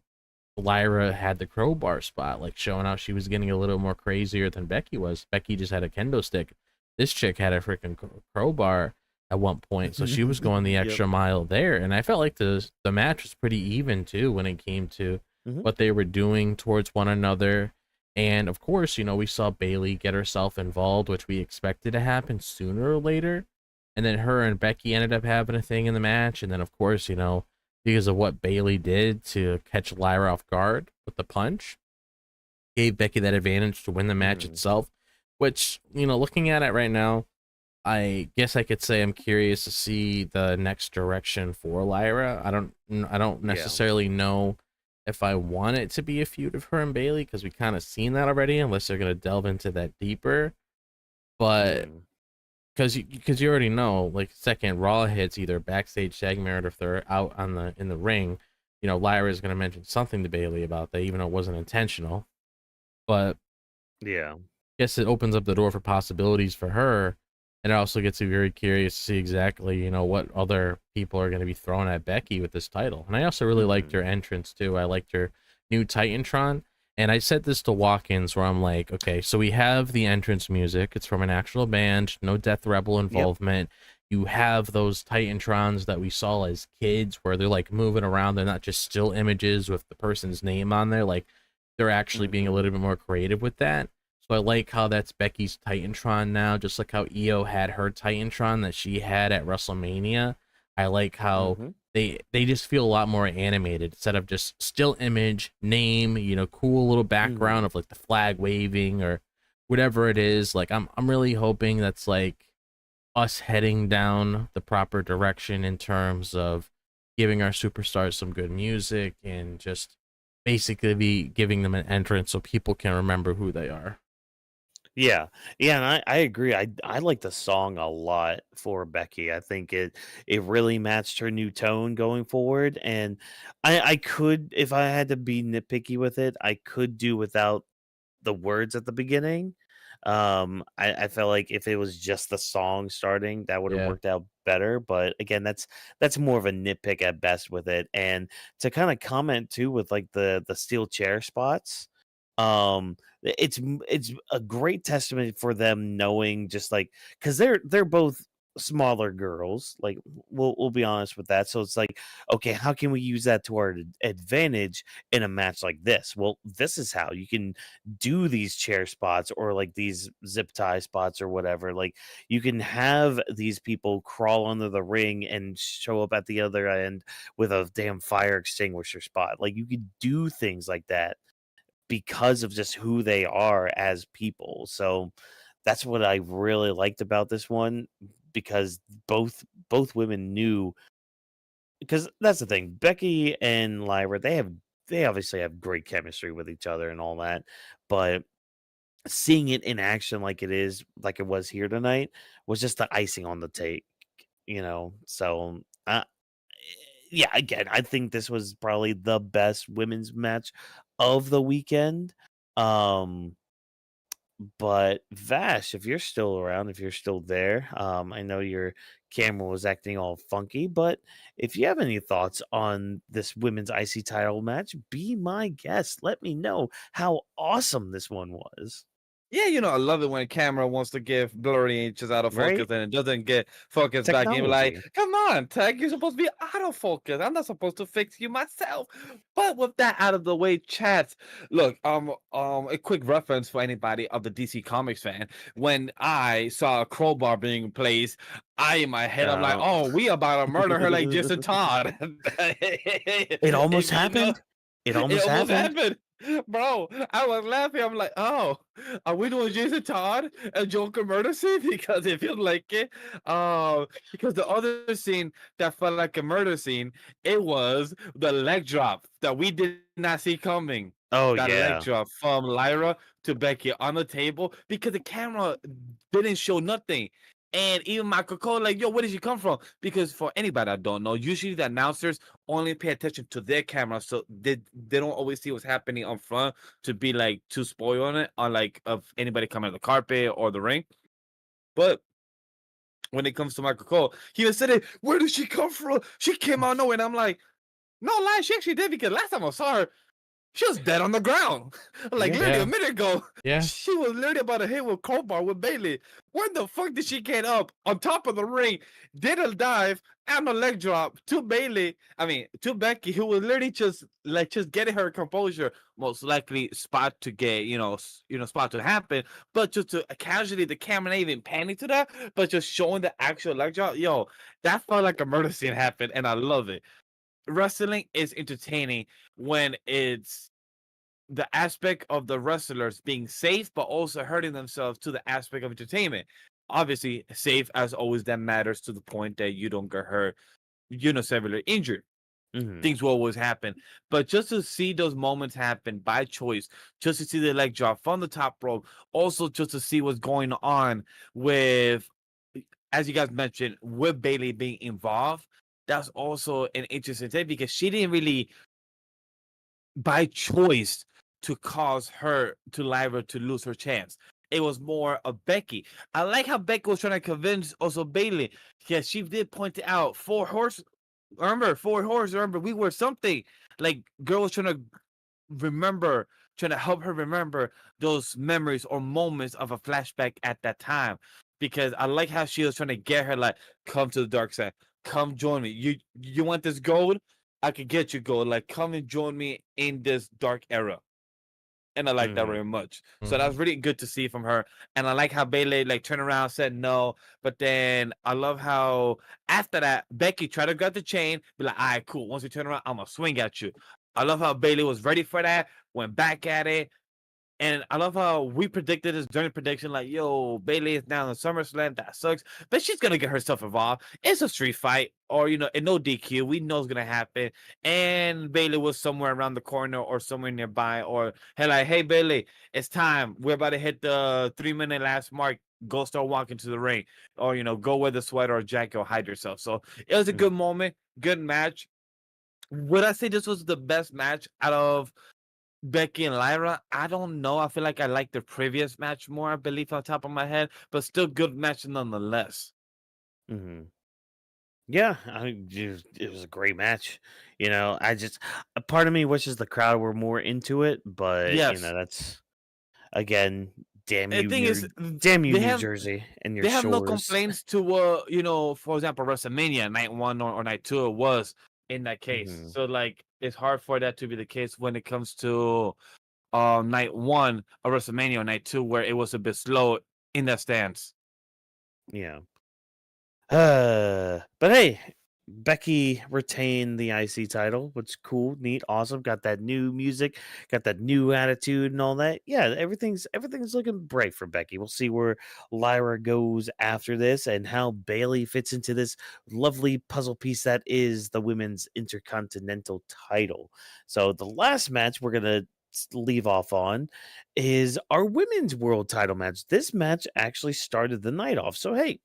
Lyra had the crowbar spot, like showing how she was getting a little more crazier than Becky was. Becky just had a kendo stick. This chick had a freaking crowbar at one point, so she was going the Yep. extra mile there. And I felt like the match was pretty even too when it came to Mhm. what they were doing towards one another. And of course, we saw Bayley get herself involved, which we expected to happen sooner or later. And then her and Becky ended up having a thing in the match. And then, of course, because of what Bayley did to catch Lyra off guard with the punch, gave Becky that advantage to win the match Mhm. itself. Which, looking at it right now, I guess I could say I'm curious to see the next direction for Lyra. I don't Yeah. necessarily know if I want it to be a feud of her and Bayley, because we kind of seen that already, unless they're gonna delve into that deeper. But Mhm. because you already know, like second Raw hits either backstage segment or if they're out in the ring, Lyra is gonna mention something to Bayley about that, even though it wasn't intentional. But Yeah. guess it opens up the door for possibilities for her, and it also gets you very curious to see exactly what other people are going to be thrown at Becky with this title. And I also really liked Mhm. her entrance too. I liked her new Titantron, and I said this to Walk-ins where I'm like, okay, so we have the entrance music, it's from an actual band, no Death Rebel Yep. involvement. You have those Titantrons that we saw as kids where they're like moving around, they're not just still images with the person's name on there, like they're actually being a Mhm. little bit more creative with that. So I like how that's Becky's Titantron now, just like how Io had her Titantron that she had at WrestleMania. I like how Mhm. they just feel a lot more animated instead of just still image, name, cool little background Mhm. of like the flag waving or whatever it is. Like I'm really hoping that's like us heading down the proper direction in terms of giving our superstars some good music and just basically be giving them an entrance so people can remember who they are. Yeah, yeah, and I agree. I like the song a lot for Becky. I think it really matched her new tone going forward, and I could, if I had to be nitpicky with it, I could do without the words at the beginning. I felt like if it was just the song starting, that would have Yeah. worked out better. But again, that's more of a nitpick at best with it. And to kind of comment too with like the steel chair spots, it's a great testament for them knowing just like because they're both smaller girls. Like we'll be honest with that. So it's like, okay, how can we use that to our advantage in a match like this? Well, this is how you can do these chair spots or like these zip tie spots or whatever. Like you can have these people crawl under the ring and show up at the other end with a damn fire extinguisher spot. Like you could do things like that because of just who they are as people. So that's what I really liked about this one because both women knew because that's the thing. Becky and Lyra, they obviously have great chemistry with each other and all that, but seeing it in action like it was here tonight was just the icing on the cake, So, yeah, again, I think this was probably the best women's match of the weekend. But Vash, if you're still around, if you're still there, I know your camera was acting all funky, but if you have any thoughts on this women's IC title match, be my guest. Let me know how awesome this one was. Yeah, I love it when a camera wants to give blurry inches out of focus Right? and it doesn't get focused back in. Like, Technology. come on, Tech, you're supposed to be out of focus. I'm not supposed to fix you myself. But with that out of the way, chats. Look, a quick reference for anybody of the DC Comics fan. When I saw a crowbar being placed, in my head, I'm like, Uh, oh, we about to murder her like Jason Todd. it almost If you know, happened. It it almost almost happened. happened. Bro, I was laughing. I'm like, oh, are we doing Jason Todd and Joker murder scene? Because it feels like it. Because the other scene that felt like a murder scene, it was the leg drop that we did not see coming. Oh That leg yeah. drop from Lyra to Becky on the table because the camera didn't show nothing. And even Michael Cole, like, yo, where did she come from? Because for anybody that don't know, usually the announcers only pay attention to their camera, so they don't always see what's happening on front to be like too spoiled on it, on like of anybody coming on the carpet or the ring. But when it comes to Michael Cole, he was saying, where did she come from? She came out of nowhere. And I'm like, no lie, she actually did, because last time I saw her, she was dead on the ground. Like Yeah. literally Yeah. a minute ago. Yeah. She was literally about to hit with crowbar with Bailey. Where the fuck did she get up on top of the ring? Did a dive and a leg drop to Bailey. I mean, to Becky, who was literally just getting her composure. Most likely spot to get, spot to happen. But just to casually, the camera ain't even panning to that, but just showing the actual leg drop. Yo, that felt like a murder scene happened, and I love it. Wrestling is entertaining when it's the aspect of the wrestlers being safe, but also hurting themselves to the aspect of entertainment. Obviously, safe as always, that matters to the point that you don't get hurt, severely injured. Mhm. Things will always happen. But just to see those moments happen by choice, just to see the leg drop from the top rope, also just to see what's going on with, as you guys mentioned, with Bailey being involved, that's also an interesting thing because she didn't really, by choice, to cause her to Lyra to lose her chance. It was more of Becky. I like how Becky was trying to convince also Bailey. Yes, she did point it out. Four horse. Remember, we were something. Like, girl was trying to trying to help her remember those memories or moments of a flashback at that time. Because I like how she was trying to get her, like, come to the dark side. Come join me. You want this gold? I could get you gold. Like, come and join me in this dark era. And I like that Mhm. very much. So that's really good to see from her. And I like how Bailey turned around, said no. But then I love how after that, Becky tried to grab the chain, be like, all right, cool. Once you turn around, I'm gonna swing at you. I love how Bailey was ready for that, went back at it. And I love how we predicted this during prediction, like, yo, Bailey is now in SummerSlam. That sucks. But she's going to get herself involved. It's a street fight or, and no DQ. We know it's going to happen. And Bailey was somewhere around the corner or somewhere nearby. Or, hey, Bailey, it's time. We're about to hit the 3-minute last mark. Go start walking to the ring. Or, go wear the sweater or jacket or hide yourself. So it was a good moment, good match. Would I say this was the best match out of Becky and Lyra? I don't know. I feel like I like the previous match more, I believe, on top of my head, but still good match nonetheless. Mhm. Yeah, it was a great match. I just a part of me wishes the crowd were more into it, but Yes. that's again, The thing is, damn you, they New have Jersey and your they have no shores. complaints to for example, WrestleMania night 1 or night 2 it was in that case. Mhm. So it's hard for that to be the case when it comes to night 1 of WrestleMania or night 2 where it was a bit slow in that stance. Yeah. But hey, Becky retained the IC title, which is cool, neat, awesome. Got that new music, got that new attitude and all that. Yeah, everything's looking bright for Becky. We'll see where Lyra goes after this and how Bailey fits into this lovely puzzle piece that is the women's intercontinental title. So the last match we're gonna leave off on is our women's world title match. This match actually started the night off. So hey,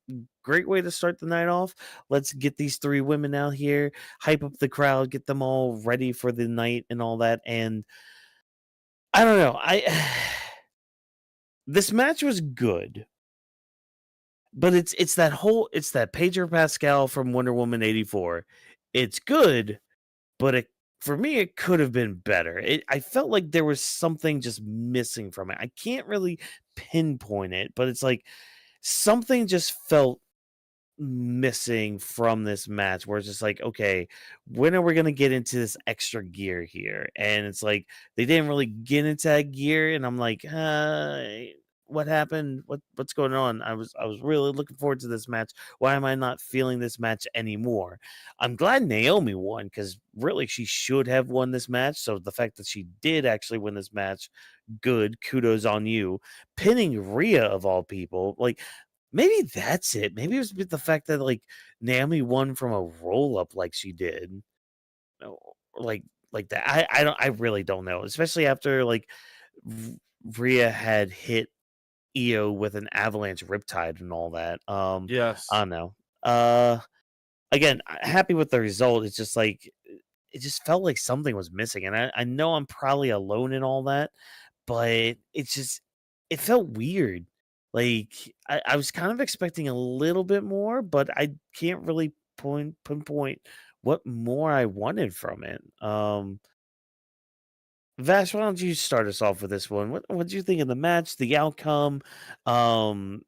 great way to start the night off. Let's get these three women out here, hype up the crowd, get them all ready for the night and all that. And I don't know. This match was good, but it's that Pedro Pascal from Wonder Woman 84. It's good, but for me it could have been better. I felt like there was something just missing from it. I can't really pinpoint it, but it's like something just felt missing from this match where it's just like, okay, when are we going to get into this extra gear here? And it's like they didn't really get into that gear, and I'm like, what happened? What's going on? I was really looking forward to this match. Why am I not feeling this match anymore? I'm glad Naomi won, because really she should have won this match. So the fact that she did actually win this match, good, kudos on you. Pinning Rhea of all people, like, maybe that's it. Maybe it was the fact that like Naomi won from a roll up like she did. No, like that. I really don't know. Especially after like Rhea had hit Io with an avalanche riptide and all that. Yes. I don't know. Again, happy with the result. It's just like it just felt like something was missing. And I know I'm probably alone in all that, but it felt weird. Like I was kind of expecting a little bit more, but I can't really pinpoint what more I wanted from it. Vash, why don't you start us off with this one? What did you think of the match, the outcome? Um,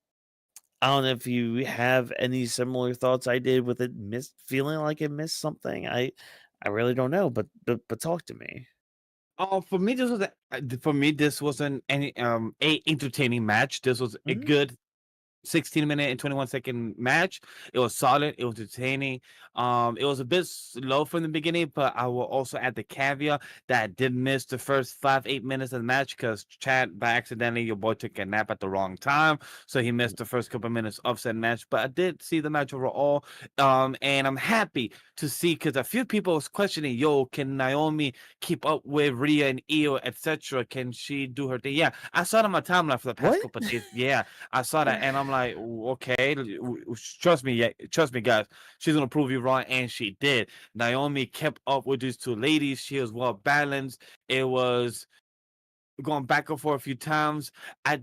I don't know if you have any similar thoughts I did with it, feeling like it missed something. I really don't know, but talk to me. For me, this wasn't any a entertaining match. This was a Mhm. good 16-minute and 21-second match. It was solid. It was entertaining. It was a bit slow from the beginning, but I will also add the caveat that I did miss the first 5-8 minutes of the match because Chad, by accidentally, your boy took a nap at the wrong time, so he missed the first couple minutes of said match. But I did see the match overall, and I'm happy to see because a few people was questioning, "Yo, can Naomi keep up with Rhea and Io, etc.? Can she do her thing?" Yeah, I saw it on my timeline for the past What? couple of days. Yeah, I saw that, and I'm like, okay, trust me, yeah, trust me, guys. She's gonna prove you wrong, and she did. Naomi kept up with these two ladies. She was well balanced. It was going back and forth a few times. I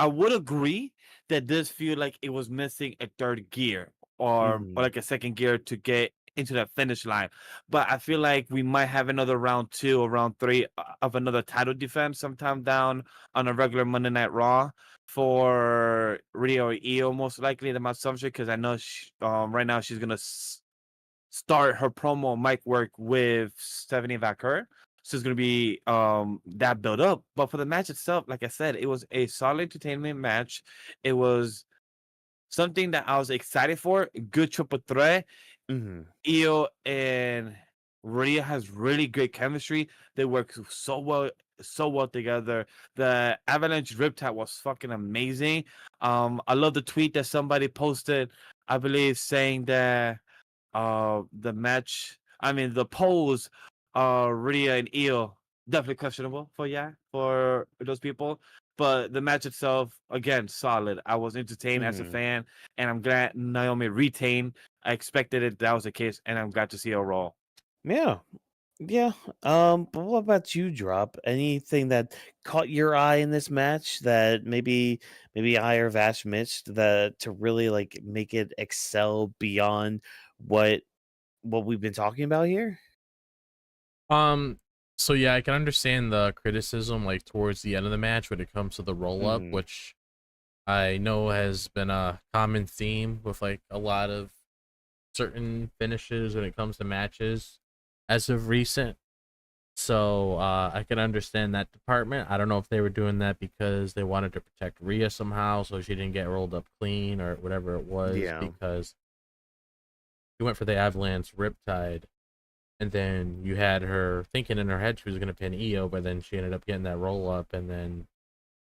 would agree that this feel like it was missing a third gear or Mhm. like a second gear to get into that finish line. But I feel like we might have another round 2 or round 3 of another title defense sometime down on a regular Monday Night Raw for Rhea or Io, most likely, my assumption, because I know right now she's gonna start her promo mic work with Stephanie Vaquer. So it's gonna be that build up. But for the match itself, like I said, it was a solid entertainment match. It was something that I was excited for. Good triple threat. Mhm. Io and Rhea has really great chemistry. They work so well together. The Avalanche Riptide was fucking amazing. I love the tweet that somebody posted, I believe, saying that the pose, Rhea and Io, definitely questionable for those people. But the match itself, again, solid. I was entertained as a Mhm. fan, and I'm glad Naomi retained. I expected it that was the case, and I'm glad to see her roll. Yeah. Yeah. But what about you, Drop? Anything that caught your eye in this match that maybe I or Vash missed that to really like make it excel beyond what we've been talking about here? Um, so yeah, I can understand the criticism like towards the end of the match when it comes to the roll up, Mhm. which I know has been a common theme with like a lot of certain finishes when it comes to matches as of recent. So I can understand that department. I don't know if they were doing that because they wanted to protect Rhea somehow, so she didn't get rolled up clean or whatever it was. Yeah. she went for the Avalanche Riptide, and then you had her thinking in her head she was going to pin Io, but then she ended up getting that roll up, and then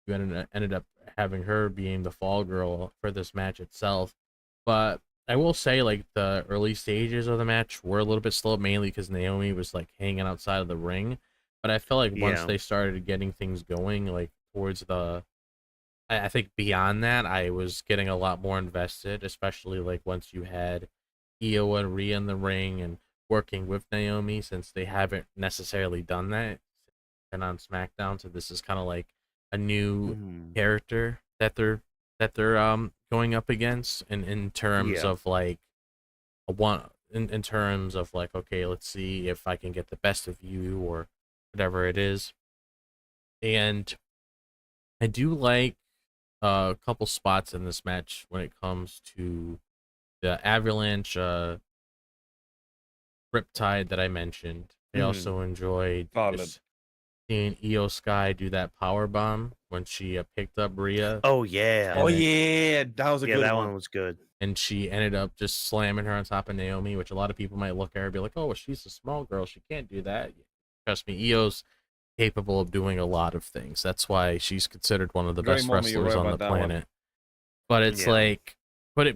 you ended up having her being the fall girl for this match itself. But I will say, like, the early stages of the match were a little bit slow, mainly because Naomi was like hanging outside of the ring. But I felt like once Yeah. they started getting things going, like towards I think beyond that, I was getting a lot more invested, especially like once you had Io and Rhea in the ring and working with Naomi, since they haven't necessarily done that and on SmackDown. So this is kind of like a new Mhm. character that they're going up against, in terms Yeah. of like in terms of like, okay, let's see if I can get the best of you or whatever it is. And I do like a couple spots in this match when it comes to the Avalanche Riptide that I mentioned. I Mhm. also enjoyed Solid. just seeing Io Sky do that power bomb when she picked up Rhea, Oh yeah. Oh And then- yeah, that was a Yeah, good that one. one was good. and she ended up just slamming her on top of Naomi, which a lot of people might look at her and be like, "Oh, well, she's a small girl, she can't do that." Trust me, Io's capable of doing a lot of things. That's why she's considered one of the Great best moment, you're wrestlers right on the about that one. planet. But it's Yeah. like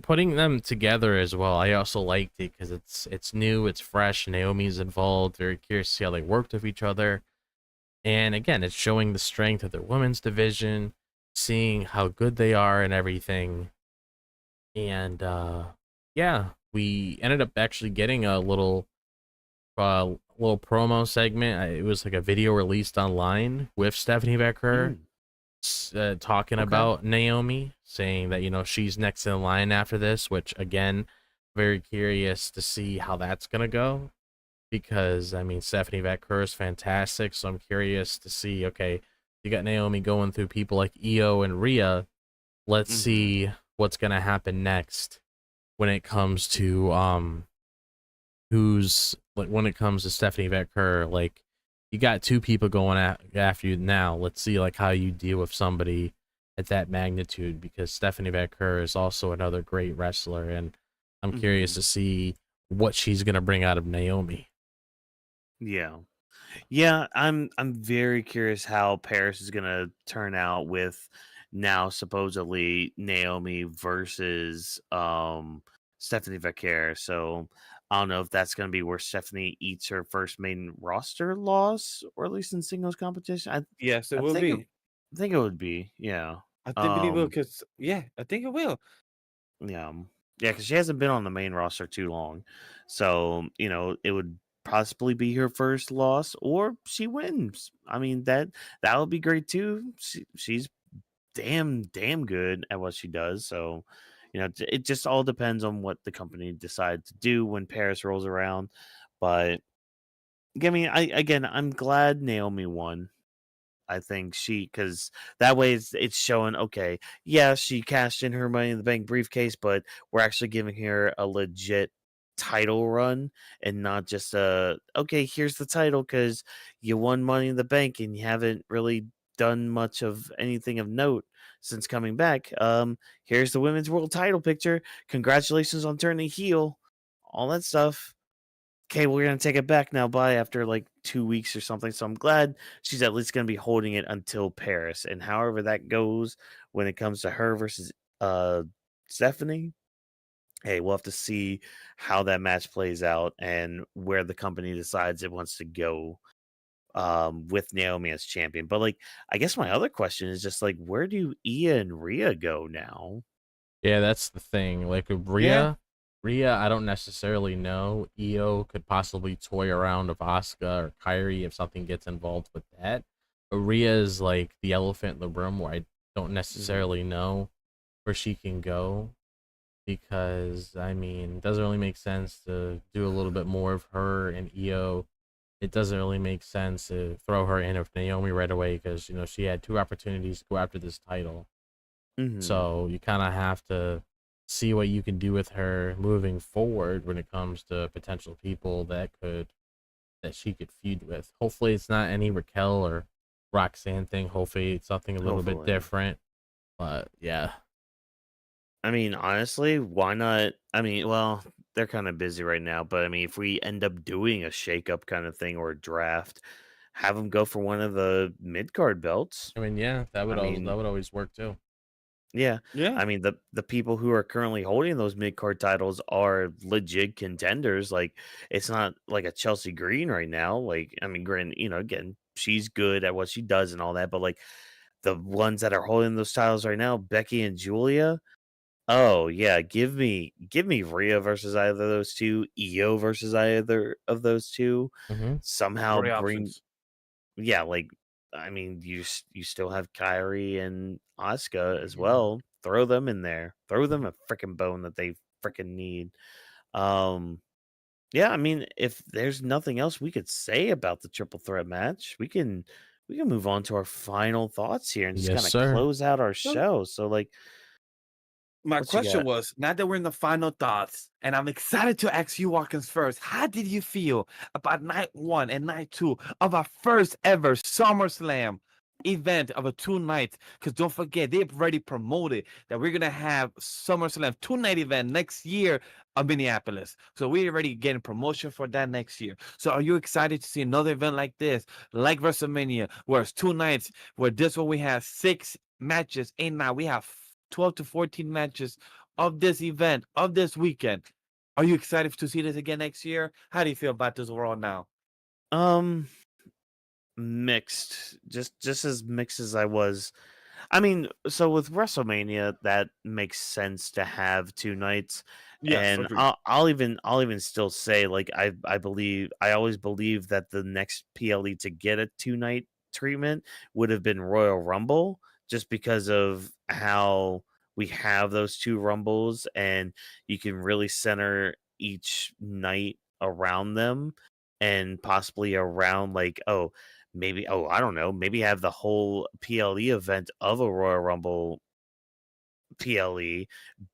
putting them together as well. I also liked it because it's new, it's fresh. Naomi's involved. Very curious to see how they worked with each other. And again, it's showing the strength of their women's division, seeing how good they are and everything. And yeah, we ended up actually getting a little promo segment. It was like a video released online with Stephanie Becker talking Okay. about Naomi, saying that, you know, she's next in line after this, which again, very curious to see how that's gonna go, because I mean Stephanie Becker is fantastic, so I'm curious to see, okay, you got Naomi going through people like Io and Rhea. Let's Mhm. see what's gonna happen next when it comes to when it comes to Stephanie Becker. Like, you got two people going after you now. Let's see like how you deal with somebody at that magnitude, because Stephanie Becker is also another great wrestler, and I'm curious Mhm. to see what she's gonna bring out of Naomi. Yeah. Yeah, I'm very curious how Paris is gonna turn out with now supposedly Naomi versus Stephanie Becker. So I don't know if that's gonna be where Stephanie eats her first main roster loss, or at least in singles competition. Yes, it I will think be. I think it would be, yeah. I think believe it Um because yeah, I think it will. yeah. Yeah, because she hasn't been on the main roster too long. So, it would possibly be her first loss, or she wins. I mean, that would be great too. She's damn good at what she does. So, it just all depends on what the company decides to do when Paris rolls around. But I mean, I'm glad Naomi won. I think because that way it's showing, okay, yeah, she cashed in her Money in the Bank briefcase, but we're actually giving her a legit title run, and not just okay, here's the title because you won Money in the Bank and you haven't really done much of anything of note since coming back. Here's the women's world title picture. Congratulations on turning heel. All that stuff. Okay, we're gonna take it back now. Bye, after like 2 weeks or something. So I'm glad she's at least gonna be holding it until Paris, and however that goes when it comes to her versus uh Stephanie. Hey, we'll have to see how that match plays out and where the company decides it wants to go with Naomi as champion. But like, I guess my other question is just like, where do Ia and Rhea go now? Yeah, that's the thing. Like with Yeah. Rhea, I don't necessarily know. Io could possibly toy around with Asuka or Kyrie if something gets involved with that. But Rhea is like the elephant in the room, where I don't necessarily know where she can go, because I mean, it doesn't really make sense to do a little bit more of her and Io. It doesn't really make sense to throw her in with Naomi right away, because you know she had two opportunities to go after this title. Mm-hmm. So you kind of have to see what you can do with her moving forward when it comes to potential people that she could feud with. Hopefully it's not any Raquel or Roxanne thing. Hopefully it's something a little bit Hopefully. different. But yeah. I mean, honestly, why not? I mean, well, they're kind of busy right now. But I mean, if we end up doing a shakeup kind of thing or a draft, have them go for one of the mid card belts. I mean, yeah, that would I mean, always work too. yeah. Yeah. I mean, the people who are currently holding those mid card titles are legit contenders. Like, it's not like a Chelsea Green right now. Like, I mean, Green, again, she's good at what she does and all that, but like the ones that are holding those titles right now, Becky and Julia. Oh yeah, give me Rhea versus either of those two, EO versus either of those two. Mm-hmm. Somehow Great bring, options. yeah, like I mean, you still have Kyrie and Asuka as Mhm. well. Throw them in there. Throw them a freaking bone that they freaking need. Yeah, I mean, if there's nothing else we could say about the triple threat match, we can move on to our final thoughts here and just Yes, kind of sir. close out our So, show. So like, my what you question got? was, now that we're in the final thoughts, and I'm excited to ask you, Watkins, first. How did you feel about night 1 and night 2 of our first ever SummerSlam event of a 2 nights? Because don't forget, they've already promoted that we're gonna have SummerSlam 2-night event next year of Minneapolis. So we're already getting promotion for that next year. So are you excited to see another event like this, like WrestleMania, where it's 2 nights, where this one we have 6 matches, and now we have 12 to 14 matches of this event, of this weekend. Are you excited to see this again next year? How do you feel about this overall now? Um, Mixed, just as mixed as I was. I mean, so with WrestleMania, that makes sense to have 2 nights, Yes, and agreed. I'll even still say like I always believe that the next PLE to get a 2 night treatment would have been Royal Rumble, just because of how we have those two Rumbles, and you can really center each night around them, and possibly around like maybe I don't know, maybe have the whole PLE event of a Royal Rumble PLE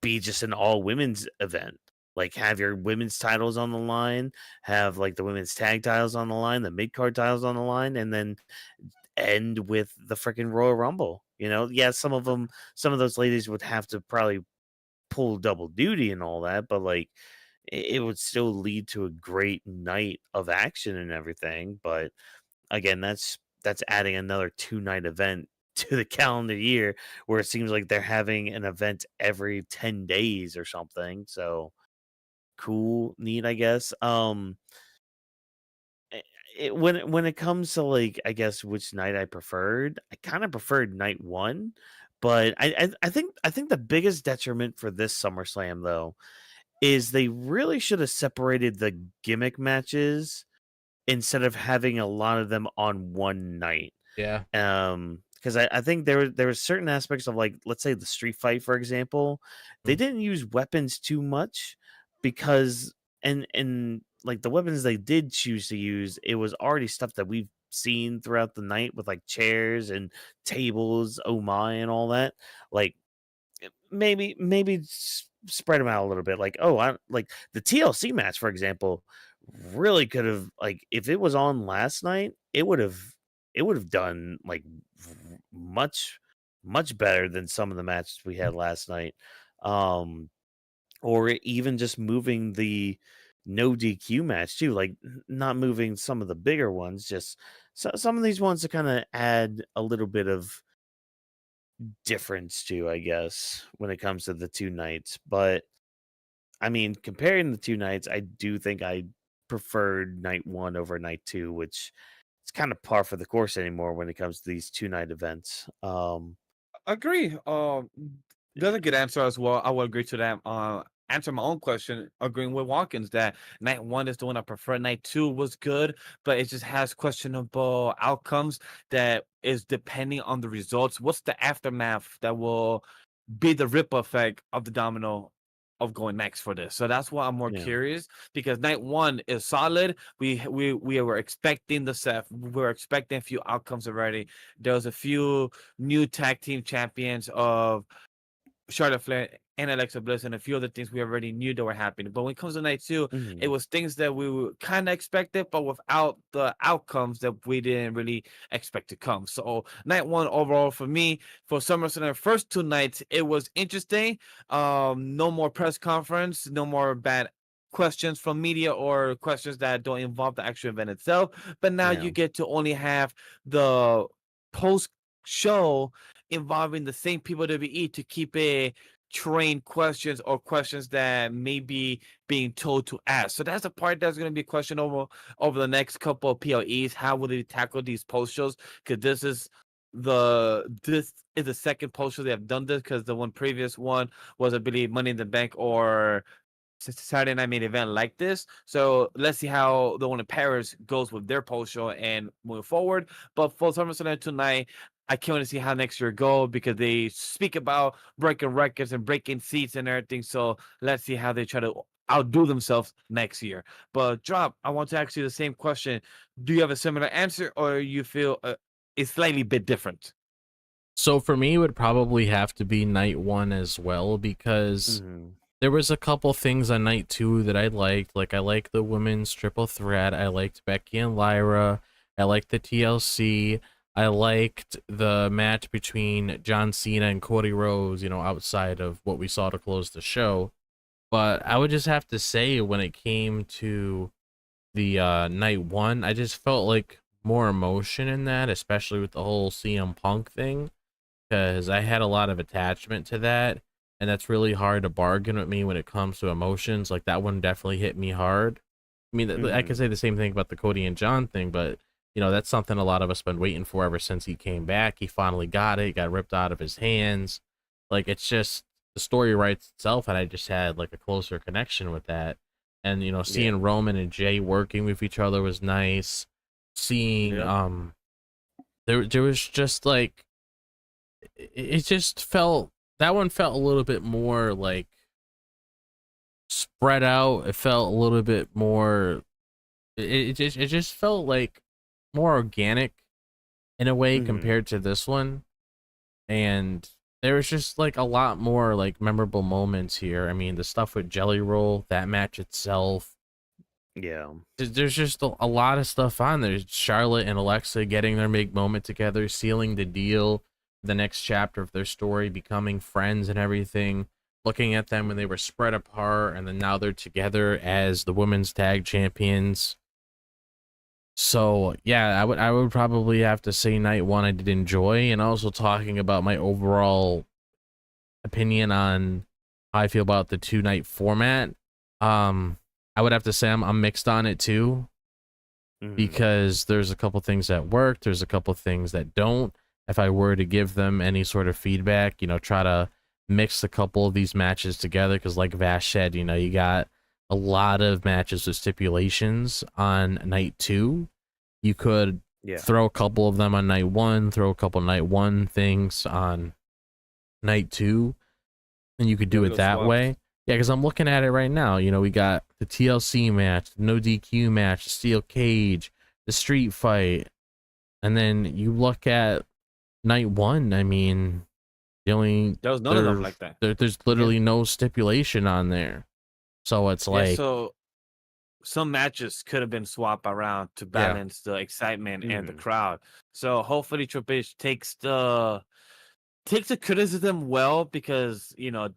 be just an all women's event. Like have your women's titles on the line, have like the women's tag titles on the line, the mid card titles on the line, and then end with the freaking Royal Rumble. Yeah, some of those ladies would have to probably pull double duty and all that, but like it would still lead to a great night of action and everything. But again, that's adding another 2 night event to the calendar year, where it seems like they're having an event every 10 days or something. So cool, neat, I guess. When it comes to like, I guess which night I preferred, I kind of preferred night 1, but I think the biggest detriment for this SummerSlam though is they really should have separated the gimmick matches instead of having a lot of them on one night. Yeah. Because I think there was certain aspects of, like, let's say the street fight, for example, they didn't use weapons too much, because and like the weapons they did choose to use, it was already stuff that we've seen throughout the night with like chairs and tables, oh my, and all that. Like maybe spread them out a little bit. Like, I like the TLC match, for example, really could have, like, if it was on last night, it would have done like much better than some of the matches we had last night. Um, or even just moving the no DQ match too, like not moving some of the bigger ones, just some of these ones to kind of add a little bit of difference to, I guess, when it comes to the 2 nights. But I mean, comparing the 2 nights, I do think I preferred night 1 over night 2, which it's kind of par for the course anymore when it comes to these 2 night events. Agree. That's a good answer as well. I will agree to that. Answer my own question, agreeing with Watkins that night 1 is the one I prefer. Night 2 was good, but it just has questionable outcomes that is depending on the results. What's the aftermath that will be the ripple effect of the domino of going next for this? So that's why I'm more Yeah. curious, because night 1 is solid. We were expecting the set. We were expecting a few outcomes already. There was a few new tag team champions of Charlotte Flair and Alexa Bliss, and a few other things we already knew that were happening. But when it comes to night 2, it Mhm. was things that we were kind of expected, but without the outcomes that we didn't really expect to come. So night 1 overall for me, for SummerSlam first 2 nights, it was interesting. No more press conference, no more bad questions from media or questions that don't involve the actual event itself. But now Yeah. you get to only have the post show involving the same people WWE to keep it trained questions or questions that may be being told to ask. So that's the part that's going to be a question over the next couple of PLEs. How will they tackle these post shows? Because this is the second post show they have done this, because the one previous one was, I believe, Money in the Bank or Saturday Night Main Event like this. So let's see how the one in Paris goes with their post show and move forward. But for SummerSlam tonight, I can't wait to see how next year go, because they speak about breaking records and breaking seats and everything. So let's see how they try to outdo themselves next year. But Drop, I want to ask you the same question. Do you have a similar answer, or you feel it's slightly bit different? So for me, it would probably have to be night 1 as well, because there was a couple things on night 2 that I liked. Like, I liked the women's triple threat. I liked Becky and Lyra. I liked the TLC. I liked the match between John Cena and Cody Rhodes, outside of what we saw to close the show. But I would just have to say, when it came to the night 1, I just felt like more emotion in that, especially with the whole CM Punk thing, because I had a lot of attachment to that, and that's really hard to bargain with me when it comes to emotions. Like, that one definitely hit me hard. I mean, I could say the same thing about the Cody and John thing, but that's something a lot of us been waiting for ever since he came back. He finally got it. It got ripped out of his hands. Like, it's just, the story writes itself, and I just had like a closer connection with that. And seeing Roman and Jay working with each other was nice. Seeing there was just like, it just felt, that one felt a little bit more like spread out. It felt a little bit more, it just felt like more organic in a way compared to this one. And there was just like a lot more like memorable moments here. I mean, the stuff with Jelly Roll, that match itself. Yeah. There's just a lot of stuff on there. Charlotte and Alexa getting their big moment together, sealing the deal, the next chapter of their story, becoming friends and everything. Looking at them when they were spread apart, and then now they're together as the women's tag champions. So yeah, I would probably have to say night 1 I did enjoy, and also talking about my overall opinion on how I feel about the 2-night format. I would have to say I'm mixed on it too, because there's a couple things that work, there's a couple things that don't. If I were to give them any sort of feedback, try to mix a couple of these matches together, because like Vash said, you got a lot of matches with stipulations on night 2. You could throw a couple of them on night 1, throw a couple night 1 things on night 2, and you could do it that way. Yeah, because I'm looking at it right now. We got the TLC match, the no DQ match, the steel cage, the street fight, and then you look at night 1. I mean, there was none of them like that. There's literally no stipulation on there. So it's like, so some matches could have been swapped around to balance the excitement and the crowd. So hopefully Triple H takes the criticism well, because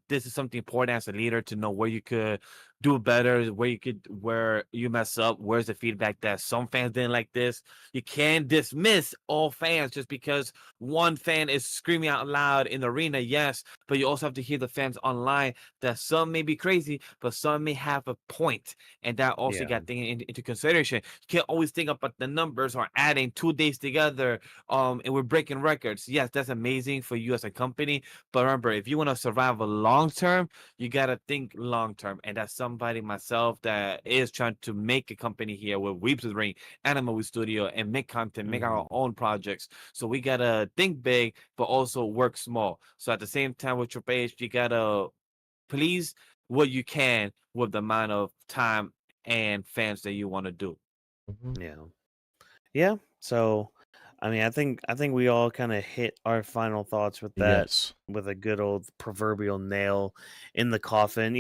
this is something important as a leader, to know where you could do better, where you mess up, where's the feedback that some fans didn't like this. You can't dismiss all fans just because one fan is screaming out loud in the arena, yes, but you also have to hear the fans online, that some may be crazy, but some may have a point, and that also got taken into consideration. You can't always think about the numbers or adding 2 days together, and we're breaking records. Yes, that's amazing for you as a company, but remember, if you want to survive a long term, you got to think long term, and that's somebody, myself, that is trying to make a company here with Weebs Of the Ring, Anime Studio, and make content, make our own projects. So we gotta think big, but also work small. So at the same time, with Triple H, you gotta please what you can with the amount of time and fans that you want to do. Yeah. So, I mean, I think we all kind of hit our final thoughts with that, yes. with a good old proverbial nail in the coffin.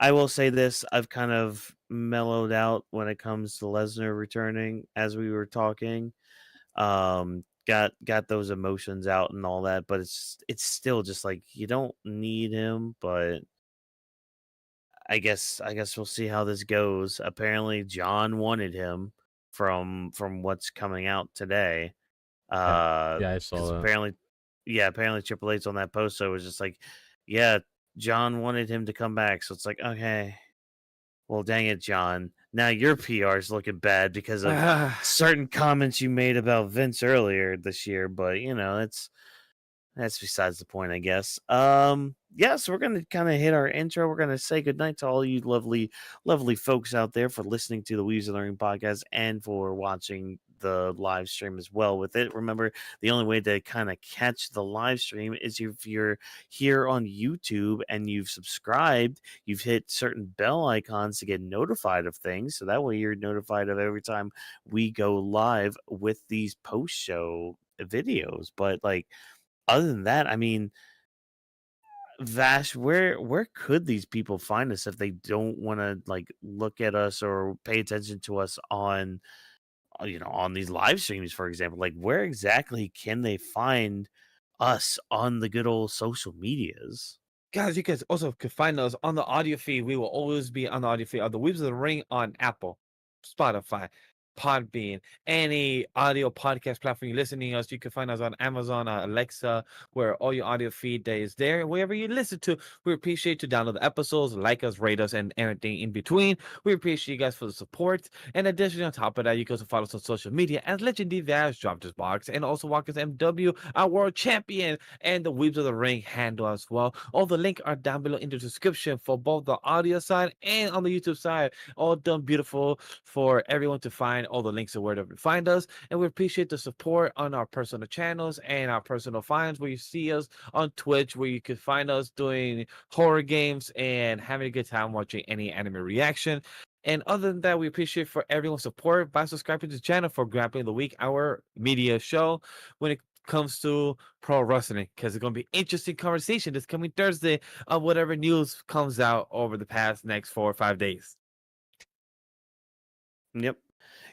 I will say this: I've kind of mellowed out when it comes to Lesnar returning, as we were talking. Got those emotions out and all that, but it's still just like, you don't need him, but I guess we'll see how this goes. Apparently, John wanted him from what's coming out today. Yeah, I saw Because that. apparently Triple H's on that post, so it was just like, yeah, John wanted him to come back. So it's like, okay, well, dang it, John. Now your PR is looking bad because of certain comments you made about Vince earlier this year. But that's besides the point, I guess. Yeah, so we're gonna kind of hit our intro. We're gonna say goodnight to all you lovely, lovely folks out there for listening to the Weebs of the Ring podcast and for watching the live stream as well with it. Remember, the only way to kind of catch the live stream is if you're here on YouTube and you've subscribed, you've hit certain bell icons to get notified of things. So that way you're notified of every time we go live with these post-show videos. But like, other than that, I mean, Vash, where could these people find us if they don't want to like look at us or pay attention to us on on these live streams, for example? Like, where exactly can they find us on the good old social medias? Guys, you guys also could find us on the audio feed. We will always be on the audio feed of the Weebs of the Ring on Apple, Spotify, Podbean, any audio podcast platform you're listening to us. You can find us on Amazon, Alexa, where all your audio feed is there. Wherever you listen to, we appreciate you download the episodes, like us, rate us, and everything in between. We appreciate you guys for the support. And additionally, on top of that, you can also follow us on social media as Legendary Vash dropped his box, and also Walker's MW, our world champion, and the Weebs of the Ring handle as well. All the links are down below in the description for both the audio side and on the YouTube side. All done beautiful for everyone to find. All the links are where to find us, and we appreciate the support on our personal channels and our personal finds where you see us on Twitch, where you can find us doing horror games and having a good time watching any anime reaction. And other than that, we appreciate for everyone's support by subscribing to the channel for Grappling the Week, our media show when it comes to pro wrestling, because it's going to be interesting conversation this coming Thursday of whatever news comes out over the past next 4 or 5 days. Yep.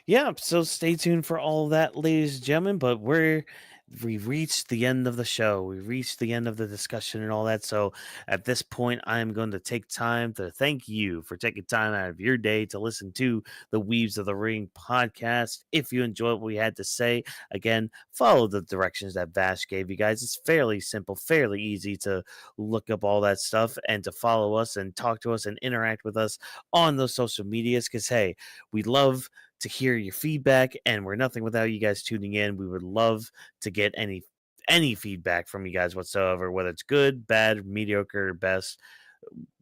Yeah, so stay tuned for all of that, ladies and gentlemen. But we've reached the end of the show. We've reached the end of the discussion and all that. So at this point, I am going to take time to thank you for taking time out of your day to listen to the Weebs of the Ring podcast. If you enjoyed what we had to say, again, follow the directions that Vash gave you guys. It's fairly simple, fairly easy to look up all that stuff and to follow us and talk to us and interact with us on those social medias. Because hey, we love to hear your feedback, and we're nothing without you guys tuning in. We would love to get any feedback from you guys whatsoever, whether it's good, bad, mediocre, best.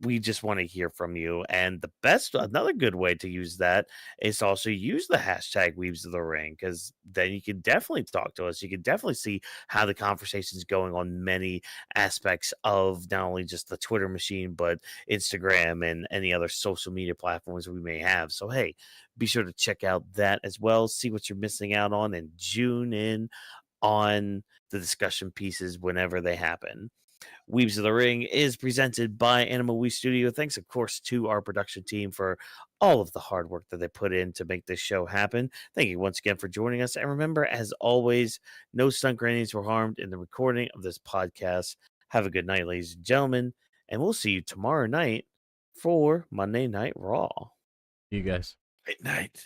We just want to hear from you. And another good way to use that is to also use the hashtag Weebs of the Ring, because then you can definitely talk to us. You can definitely see how the conversation is going on many aspects of not only just the Twitter machine, but Instagram and any other social media platforms we may have. So, hey, be sure to check out that as well. See what you're missing out on and tune in on the discussion pieces whenever they happen. Weebs of the Ring is presented by Animal We Studio. Thanks, of course, to our production team for all of the hard work that they put in to make this show happen. Thank you once again for joining us. And remember, as always, no stunt grannies were harmed in the recording of this podcast. Have a good night, ladies and gentlemen. And we'll see you tomorrow night for Monday Night Raw. You guys. Great night.